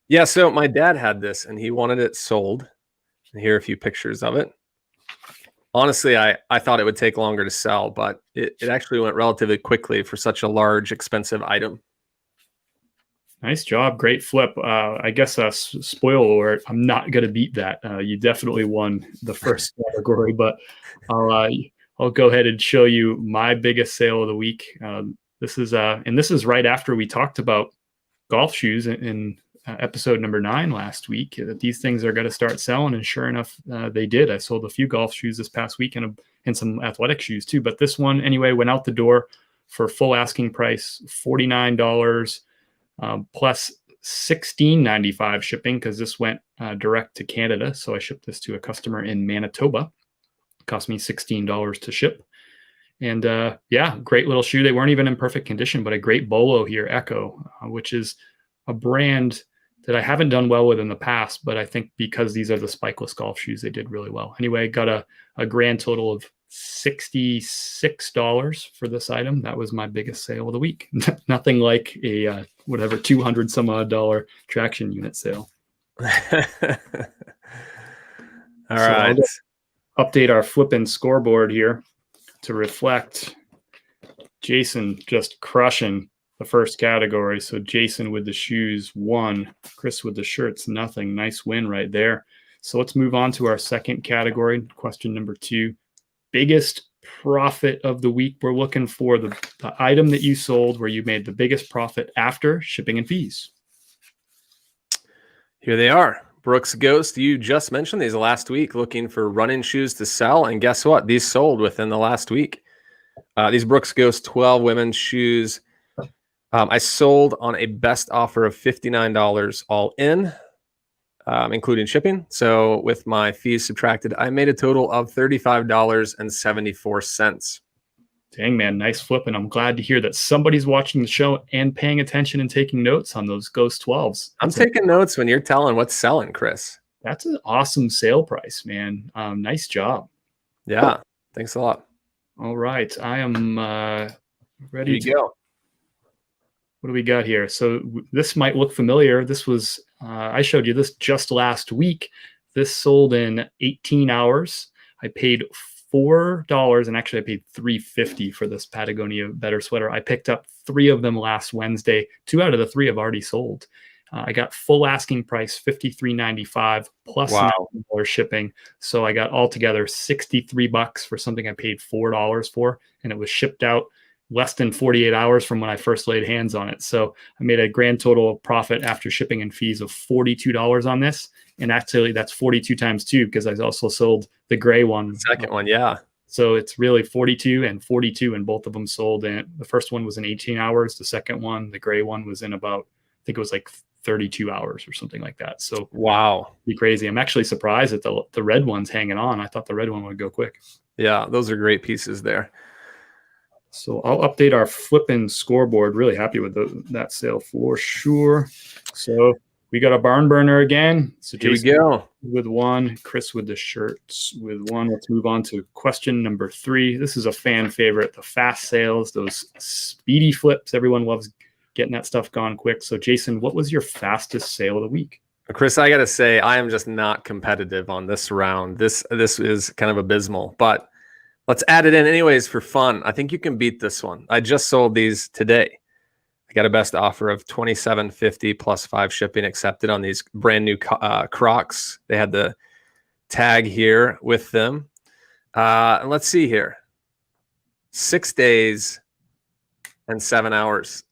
Yeah, so my dad had this and he wanted it sold. And here are a few pictures of it. Honestly, I thought it would take longer to sell, but it actually went relatively quickly for such a large, expensive item. Nice job. Great flip. I guess spoiler alert, I'm not going to beat that. You definitely won the first category, but I'll go ahead and show you my biggest sale of the week. This is right after we talked about golf shoes in episode number 9 last week, that these things are going to start selling. And sure enough, they did. I sold a few golf shoes this past week and some athletic shoes too. But this one anyway went out the door for full asking price, $49 plus $16.95 shipping, because this went direct to Canada. So I shipped this to a customer in Manitoba. It cost me $16 to ship. And yeah, great little shoe. They weren't even in perfect condition, but a great bolo here, Echo, which is a brand that I haven't done well with in the past, but I think because these are the spikeless golf shoes, they did really well. Anyway, got a grand total of $66 for this item. That was my biggest sale of the week. Nothing like a whatever $200 some odd traction unit sale. All right. Update our flipping scoreboard here to reflect Jason just crushing the first category. So Jason with the shoes, 1. Chris with the shirts, nothing. Nice win right there. So let's move on to our second category. Question number 2. Biggest profit of the week. We're looking for the item that you sold where you made the biggest profit after shipping and fees. Here they are. Brooks Ghost, you just mentioned these last week, looking for running shoes to sell. And guess what? These sold within the last week. These Brooks Ghost 12 women's shoes. I sold on a best offer of $59 all in, including shipping. So with my fees subtracted, I made a total of $35.74. Dang, man, nice flip. And I'm glad to hear that somebody's watching the show and paying attention and taking notes on those Ghost 12s. I'm taking notes when you're telling what's selling, Chris. That's an awesome sale price, man. Nice job. Yeah, thanks a lot. All right, I am ready to go. What do we got here? So this might look familiar. This was, I showed you this just last week. This sold in 18 hours. I paid $4, and actually I paid $3.50 for this Patagonia Better sweater. I picked up 3 of them last Wednesday. 2 out of the 3 have already sold. I got full asking price, $53.95 plus $9 shipping. So I got altogether $63 for something I paid $4 for, and it was shipped out less than 48 hours from when I first laid hands on it. So I made a grand total profit after shipping and fees of $42 on this. And actually that's 42 times 2, because I also sold the gray one. Second one, yeah. So it's really 42 and 42, and both of them sold. And the first one was in 18 hours. The second one, the gray one, was in about, I think it was like 32 hours or something like that. So wow, be crazy. I'm actually surprised that the red one's hanging on. I thought the red one would go quick. Yeah, those are great pieces there. So I'll update our Flippin scoreboard. Really happy with that sale for sure. So we got a barn burner again. So Jason Here we go. with 1, Chris with the shirts with 1. Let's move on to question number 3. This is a fan favorite, the fast sales, those speedy flips. Everyone loves getting that stuff gone quick. So Jason, what was your fastest sale of the week? Chris, I got to say, I am just not competitive on this round. This is kind of abysmal, but let's add it in anyways for fun. I think you can beat this one. I just sold these today. I got a best offer of $27.50 plus 5 shipping accepted on these brand new Crocs. They had the tag here with them. And let's see here. 6 days and 7 hours.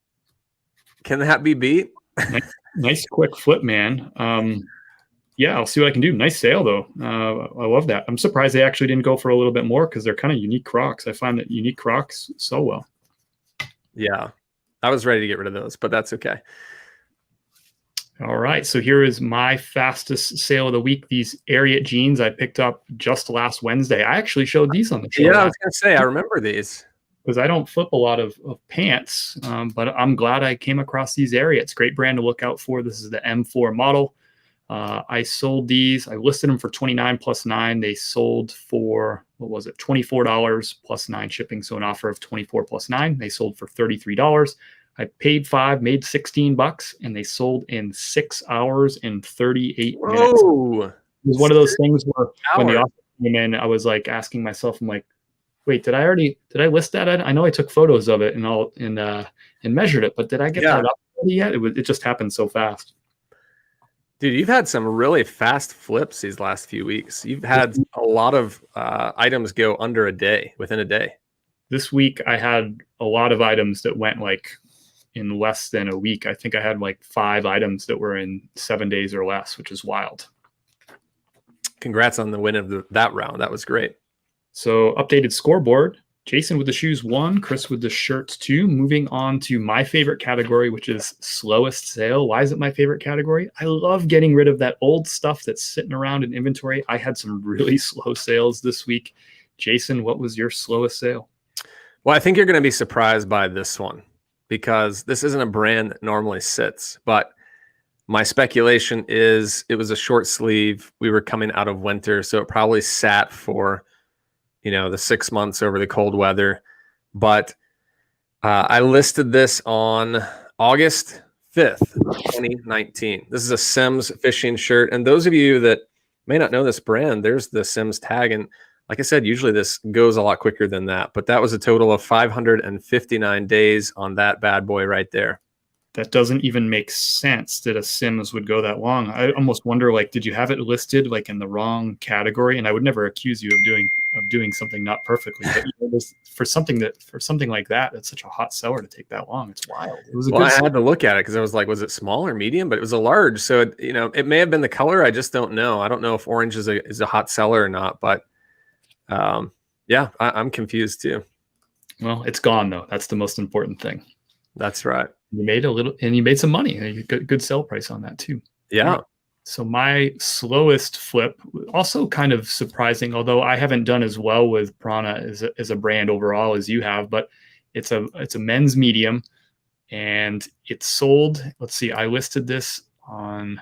Can that be beat? Nice quick flip, man. Yeah, I'll see what I can do. Nice sale, though. I love that. I'm surprised they actually didn't go for a little bit more because they're kind of unique Crocs. I find that unique Crocs sell well. Yeah, I was ready to get rid of those, but that's okay. All right, so here is my fastest sale of the week. These Ariat jeans I picked up just last Wednesday. I actually showed these on the show. Yeah, I was going to say, I remember these. Because I don't flip a lot of pants, but I'm glad I came across these Ariats. Great brand to look out for. This is the M4 model. I sold these. I listed them for $29 plus 9. They sold for, what was it, $24 plus 9 shipping. So an offer of $24 plus 9. They sold for $33. I paid $5, made $16, and they sold in 6 hours and 38 minutes. It was one of those things where when the offer came in, I was like asking myself, I'm like, wait, did I list that? I know I took photos of it and measured it, but did I get that up yet? It just happened so fast. Dude, you've had some really fast flips these last few weeks. You've had a lot of items go under a day, within a day. This week, I had a lot of items that went like in less than a week. I think I had like 5 items that were in 7 days or less, which is wild. Congrats on the win of that round. That was great. So updated scoreboard, Jason with the shoes 1, Chris with the shirts 2. Moving on to my favorite category, which is slowest sale. Why is it my favorite category? I love getting rid of that old stuff that's sitting around in inventory. I had some really slow sales this week. Jason, what was your slowest sale? Well, I think you're going to be surprised by this one because this isn't a brand that normally sits, but my speculation is it was a short sleeve. We were coming out of winter, so it probably sat for the 6 months over the cold weather. But I listed this on August 5th, 2019. This is a Simms fishing shirt. And those of you that may not know this brand, there's the Simms tag. And like I said, usually this goes a lot quicker than that. But that was a total of 559 days on that bad boy right there. That doesn't even make sense that a Simms would go that long. I almost wonder, like, did you have it listed like in the wrong category? And I would never accuse you of doing something not perfectly, but for something like that, that's such a hot seller to take that long. It's wild. It was I had to look at it because I was like, was it small or medium? But it was a large, so it may have been the color. I just don't know. I don't know if orange is a hot seller or not. But yeah, I'm confused too. Well, it's gone though. That's the most important thing. That's right. You made some money. Good sell price on that too. Yeah. Right. So my slowest flip, also kind of surprising, although I haven't done as well with Prana as a brand overall as you have, but it's a men's medium, and it sold. Let's see, I listed this on.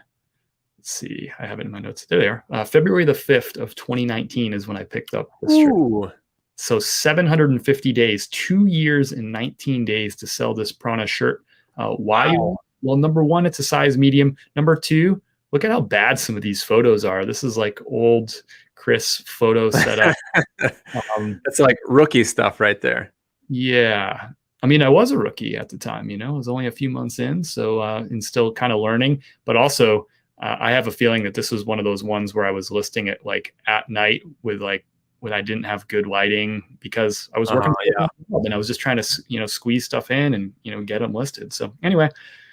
Let's see, I have it in my notes. There, February the 5th of 2019 is when I picked up this shirt. So 750 days, 2 years and 19 days to sell this Prana shirt. Why? Wow. Well, number one, it's a size medium. Number two, look at how bad some of these photos are. This is like old Chris photo setup. That's like rookie stuff right there. Yeah. I mean, I was a rookie at the time, I was only a few months in. So, and still kind of learning, but also I have a feeling that this was one of those ones where I was listing it like at night with like, when I didn't have good lighting because I was working and I was just trying to, squeeze stuff in and, get them listed. So anyway,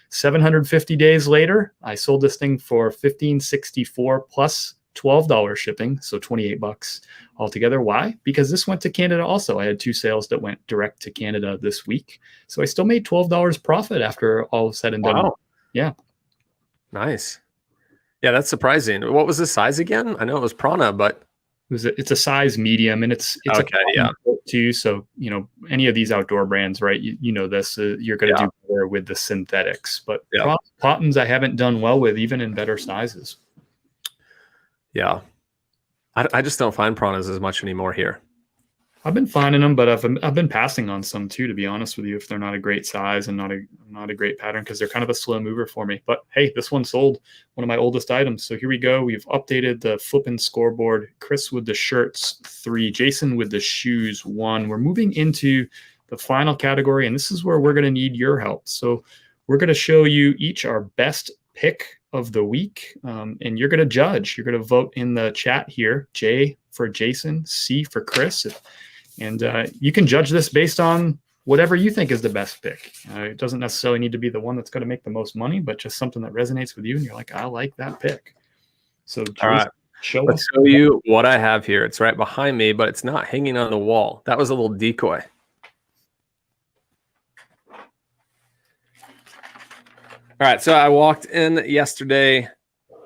750 days later, I sold this thing for $15.64 plus $12 shipping. So $28 altogether. Why? Because this went to Canada also. I had 2 sales that went direct to Canada this week. So I still made $12 profit after all said and done. Wow. Yeah. Nice. Yeah, that's surprising. What was the size again? I know it was Prana, but it's a size medium, and it's okay, too. So, any of these outdoor brands, right? You know this, you're going to do better with the synthetics. But cottons I haven't done well with, even in better sizes. Yeah. I just don't find piranhas as much anymore here. I've been finding them, but I've been passing on some too, to be honest with you, if they're not a great size and not a great pattern, because they're kind of a slow mover for me. But hey, this one sold, one of my oldest items. So here we go. We've updated the Flippin scoreboard. Chris with the shirts 3, Jason with the shoes 1. We're moving into the final category, and this is where we're going to need your help. So we're going to show you each our best pick of the week, and you're going to judge. You're going to vote in the chat here. J for Jason, C for Chris. And you can judge this based on whatever you think is the best pick. It doesn't necessarily need to be the one that's going to make the most money, but just something that resonates with you. And you're like, I like that pick. So all right, let's show you what I have here. It's right behind me, but it's not hanging on the wall. That was a little decoy. All right, so I walked in yesterday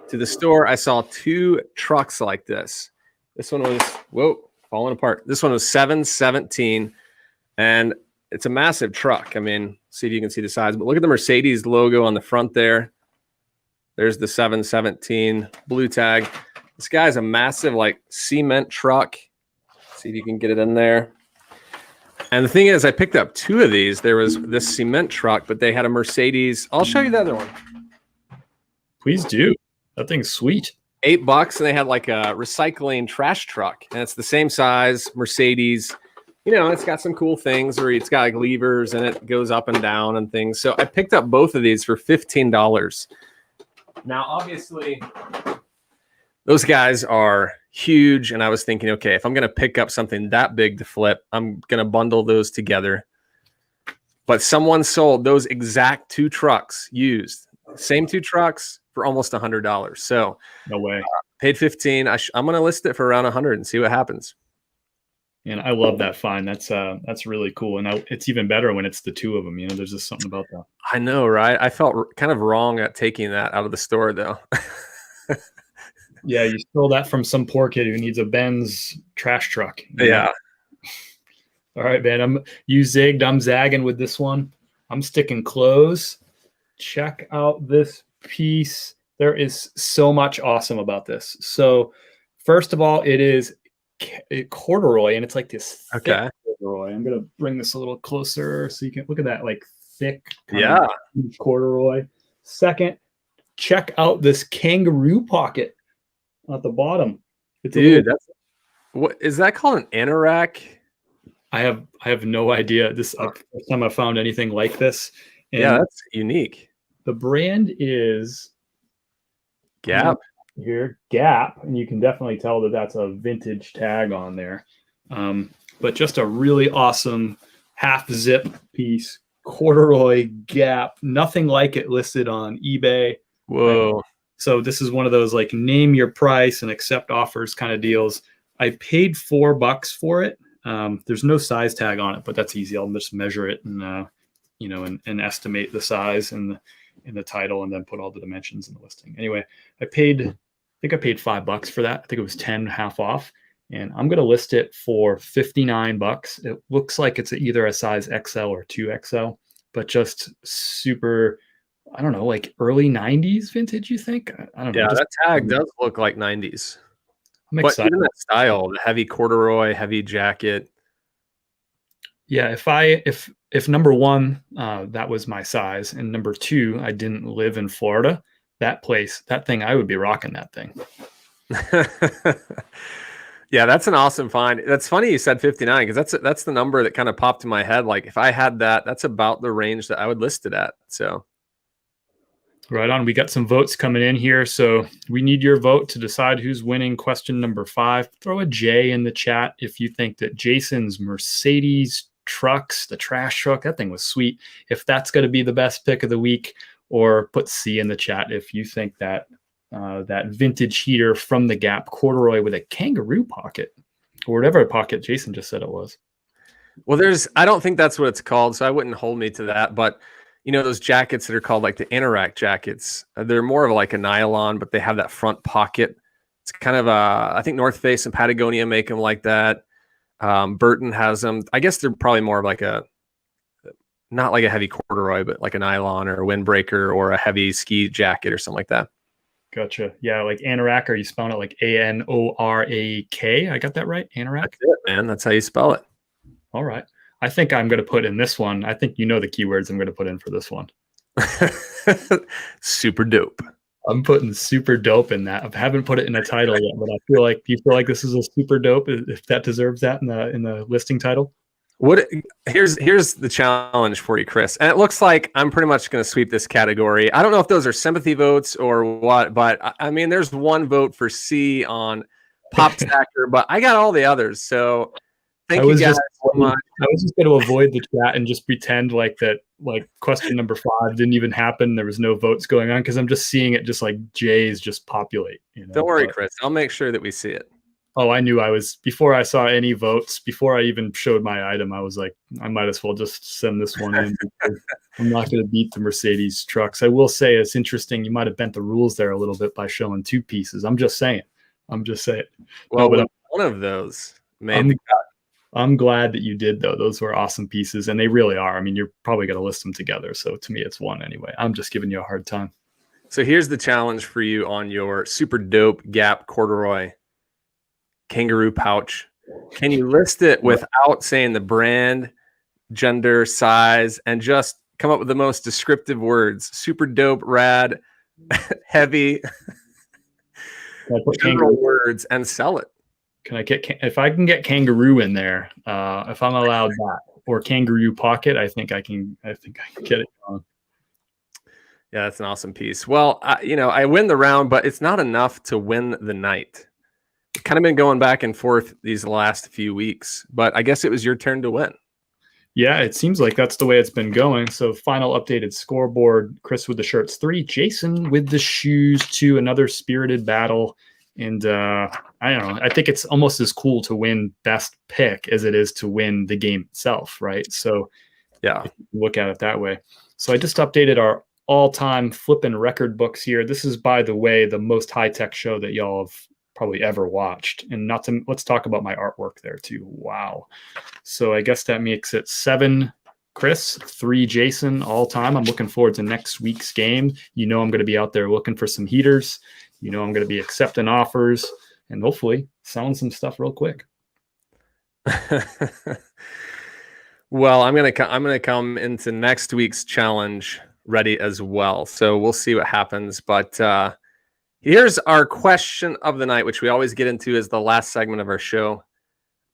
to the store. I saw 2 trucks like this. This one was, falling apart. This one was 717, and it's a massive truck. I mean, see if you can see the size, but look at the Mercedes logo on the front there. There's the 717 blue tag. This guy's a massive like cement truck. See if you can get it in there. And the thing is, I picked up 2 of these. There was this cement truck, but they had a Mercedes. I'll show you the other one. Please do. That thing's sweet. $8, and they had like a recycling trash truck, and it's the same size Mercedes. It's got some cool things where it's got like levers and it goes up and down and things. So I picked up both of these for $15. Now, obviously, those guys are huge, and I was thinking, okay, if I'm going to pick up something that big to flip, I'm going to bundle those together. But someone sold those exact 2 trucks used, same 2 trucks, for almost $100. So no way. Paid $15. I'm going to list it for around $100 and see what happens. And I love that find. That's really cool. And it's even better when it's the 2 of them. There's just something about that. I know, right? I felt kind of wrong at taking that out of the store, though. Yeah, you stole that from some poor kid who needs a Benz trash truck. Yeah. All right, man. You zigged. I'm zagging with this one. I'm sticking close. Check out this piece. There is so much awesome about this. So first of all, it is corduroy, and it's like this thick corduroy. I'm gonna bring this a little closer so you can look at that, like thick corduroy. Second, check out this kangaroo pocket at the bottom. What is that called? An anorak? I have no idea. This first time I found anything like this. And that's unique. The brand is Gap. Here, Gap, and you can definitely tell that that's a vintage tag on there. But just a really awesome half zip piece, corduroy Gap. Nothing like it listed on eBay. Whoa. Right? So this is one of those like name your price and accept offers kind of deals. I paid $4 for it. There's no size tag on it, but that's easy. I'll just measure it and and estimate the size in the title, and then put all the dimensions in the listing. Anyway, I think I paid $5 for that. I think it was 10 half off, and I'm going to list it for $59. It looks like it's either a size XL or 2XL, but just super, I don't know, like early 90s vintage, you think? I don't know. Yeah, that tag does look like 90s. I'm excited. But even that style, the heavy corduroy, heavy jacket. Yeah, if number 1, that was my size, and number 2, I didn't live in Florida, that thing, I would be rocking that thing. Yeah, that's an awesome find. That's funny you said 59, because that's the number that kind of popped in my head. Like if I had that, that's about the range that I would list it at. So right on. We got some votes coming in here, so we need your vote to decide who's winning question number 5. Throw a J in the chat if you think that Jason's Mercedes trucks, the trash truck, that thing was sweet, if that's going to be the best pick of the week, or put C in the chat if you think that that vintage heater from the Gap corduroy with a kangaroo pocket, or whatever pocket Jason just said it was. Well, I don't think that's what it's called, so I wouldn't hold me to that. But those jackets that are called like the anorak jackets, they're more of like a nylon, but they have that front pocket. It's kind of I think North Face and Patagonia make them like that. Burton has them. I guess they're probably more of like not like a heavy corduroy, but like a nylon or a windbreaker or a heavy ski jacket or something like that. Gotcha. Yeah, like anorak, or you spelling it like Anorak? I got that right? Anorak? That's it, man. That's how you spell it. All right. I think I'm going to put in this one. I think you know the keywords I'm going to put in for this one. Super dope. I'm putting super dope in that. I haven't put it in a title yet, but I feel like, do you feel like this is a super dope, if that deserves that in the listing title? Here's the challenge for you, Chris. And it looks like I'm pretty much going to sweep this category. I don't know if those are sympathy votes or what, but I mean, there's one vote for C on Pop Stacker, but I got all the others. So thank you guys so much. I was just going to avoid the chat and just pretend like that, like question number 5 didn't even happen. There was no votes going on, because I'm just seeing it just like J's just populate. Don't worry, Chris. I'll make sure that we see it. Oh, I knew before I saw any votes, before I even showed my item, I was like, I might as well just send this one in. I'm not going to beat the Mercedes trucks. I will say it's interesting. You might have bent the rules there a little bit by showing 2 pieces. I'm just saying. Well, no, but one of those made the cut. I'm glad that you did, though. Those were awesome pieces, and they really are. I mean, you're probably going to list them together. So to me, it's one anyway. I'm just giving you a hard time. So here's the challenge for you on your super dope Gap corduroy kangaroo pouch. Can you list it without saying the brand, gender, size, and just come up with the most descriptive words? Super dope, rad, heavy, general words, and sell it. Can I if I can get kangaroo in there, if I'm allowed that, or kangaroo pocket, I think I can get it on. Yeah, that's an awesome piece. Well, I win the round, but it's not enough to win the night. Kind of been going back and forth these last few weeks, but I guess it was your turn to win. Yeah, it seems like that's the way it's been going. So final updated scoreboard: Chris with the shirts 3, Jason with the shoes 2, another spirited battle. And I don't know, I think it's almost as cool to win best pick as it is to win the game itself, right? So yeah, if you look at it that way. So I just updated our all-time Flippin record books here. This is, by the way, the most high-tech show that y'all have probably ever watched. And let's talk about my artwork there too. Wow. So I guess that makes it 7 Chris, 3 Jason all time. I'm looking forward to next week's game. I'm going to be out there looking for some heaters. I'm going to be accepting offers and hopefully selling some stuff real quick. Well, I'm going to come into next week's challenge ready as well. So we'll see what happens. But here's our question of the night, which we always get into as the last segment of our show.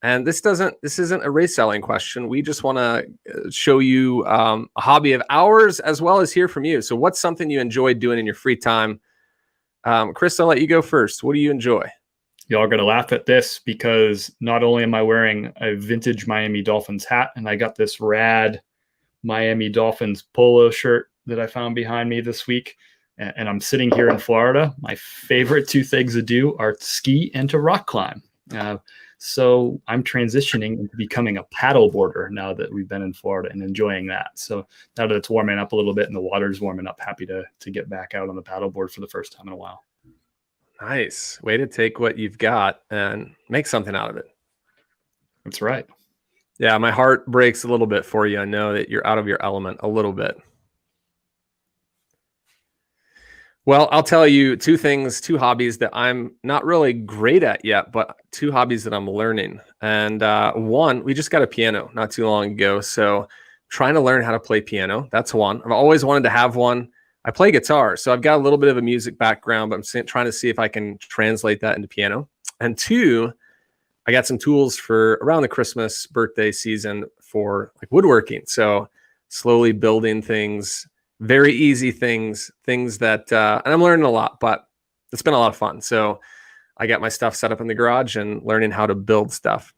And this isn't a reselling question. We just want to show you a hobby of ours as well as hear from you. So what's something you enjoy doing in your free time? Chris, I'll let you go first. What do you enjoy? Y'all are going to laugh at this, because not only am I wearing a vintage Miami Dolphins hat, and I got this rad Miami Dolphins polo shirt that I found behind me this week, and I'm sitting here in Florida. My favorite 2 things to do are to ski and to rock climb. So I'm transitioning into becoming a paddle boarder now that we've been in Florida, and enjoying that. So now that it's warming up a little bit and the water's warming up, happy to get back out on the paddle board for the first time in a while. Nice. Way to take what you've got and make something out of it. That's right. Yeah, my heart breaks a little bit for you. I know that you're out of your element a little bit. Well, I'll tell you 2 hobbies that I'm not really great at yet, but 2 hobbies that I'm learning. And one, we just got a piano not too long ago. So trying to learn how to play piano. That's one. I've always wanted to have one. I play guitar, so I've got a little bit of a music background, but I'm trying to see if I can translate that into piano. And 2, I got some tools for around the Christmas birthday season for like woodworking. So slowly building things, very easy things that, and I'm learning a lot, but it's been a lot of fun. So I got my stuff set up in the garage and learning how to build stuff.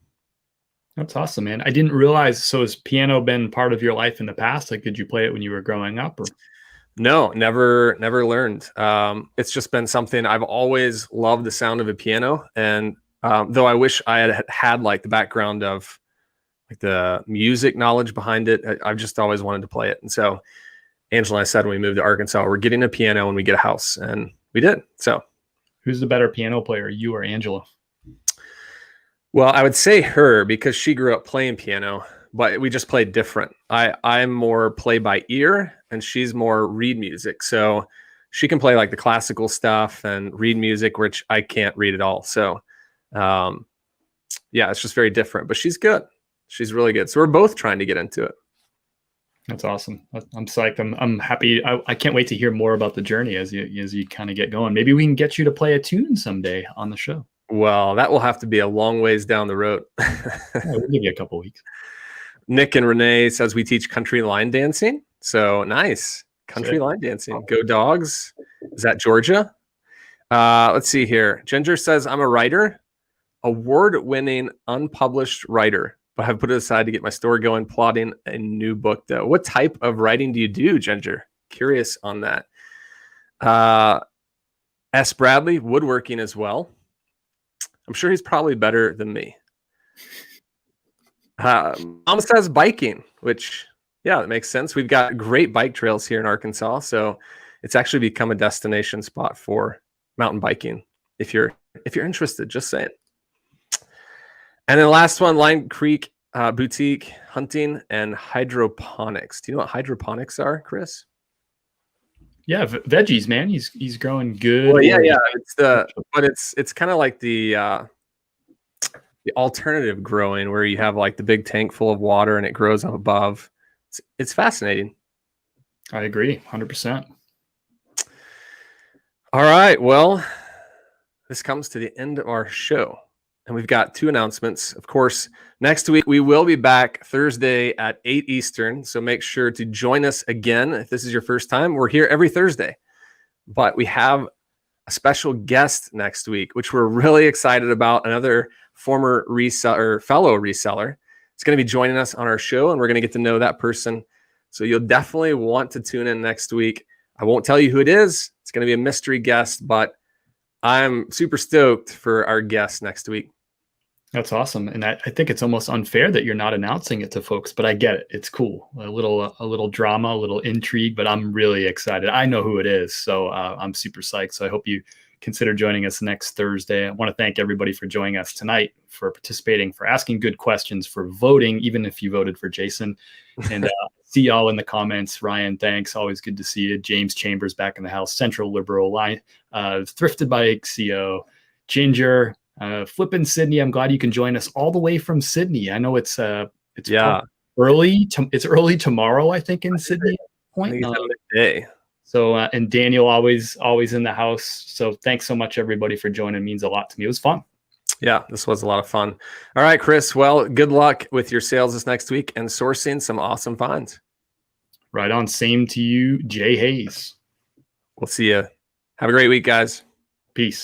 That's awesome, man. I didn't realize. So has piano been part of your life in the past? Like, did you play it when you were growing up? Or? No, never learned. It's just been something I've always loved, the sound of a piano. And though I wish I had like the background of like the music knowledge behind it, I've just always wanted to play it. And so Angela and I said when we moved to Arkansas, we're getting a piano when we get a house, and we did. So who's the better piano player, you or Angela? Well, I would say her because she grew up playing piano, but we just played different. I'm more play by ear and she's more read music. So she can play like the classical stuff and read music, which I can't read at all. So um, yeah, it's just very different, but she's good. She's really good. So we're both trying to get into it. That's awesome. I'm psyched. I'm happy. I can't wait to hear more about the journey as you kind of get going. Maybe we can get you to play a tune someday on the show. Well, that will have to be a long ways down the road. Yeah, we'll give you a couple weeks. Nick and Renee says we teach country line dancing. So nice. Country line dancing. Go Dogs. Is that Georgia? Let's see here. Ginger says I'm a writer, award-winning unpublished writer, but I've put it aside to get my story going, plotting a new book though. What type of writing do you do, Ginger? Curious on that. S. Bradley, woodworking as well. I'm sure he's probably better than me. Mom says biking, which, yeah, that makes sense. We've got great bike trails here in Arkansas, so it's actually become a destination spot for mountain biking. If you're interested, just saying. And then the last one, Line Creek Boutique Hunting and Hydroponics. Do you know what hydroponics are, Chris? Yeah, veggies, man. He's growing good. Well, yeah. It's kind of like the alternative growing where you have like the big tank full of water and it grows up above. It's fascinating. I agree, 100%. All right. Well, this comes to the end of our show. And we've got 2 announcements. Of course, next week we will be back Thursday at 8 Eastern. So make sure to join us again. If this is your first time, we're here every Thursday. But we have a special guest next week, which we're really excited about. Another former reseller, fellow reseller. It's going to be joining us on our show, and we're going to get to know that person. So you'll definitely want to tune in next week. I won't tell you who it is. It's going to be a mystery guest, but I'm super stoked for our guest next week. That's awesome. And I think it's almost unfair that you're not announcing it to folks, but I get it. It's cool. A little drama, a little intrigue, but I'm really excited. I know who it is. So I'm super psyched. So I hope you consider joining us next Thursday. I want to thank everybody for joining us tonight, for participating, for asking good questions, for voting, even if you voted for Jason. And see y'all in the comments. Ryan, thanks. Always good to see you. James Chambers back in the house. Central Liberal Line. Thrifted by CO. Ginger. Flippin Sydney, I'm glad you can join us all the way from Sydney. I know it's early. It's early tomorrow, I think, in Sydney. Midday. So and Daniel always in the house. So thanks so much, everybody, for joining. It means a lot to me. It was fun. Yeah, this was a lot of fun. All right, Chris. Well, good luck with your sales this next week and sourcing some awesome finds. Right on. Same to you, Jay Hayes. We'll see you. Have a great week, guys. Peace.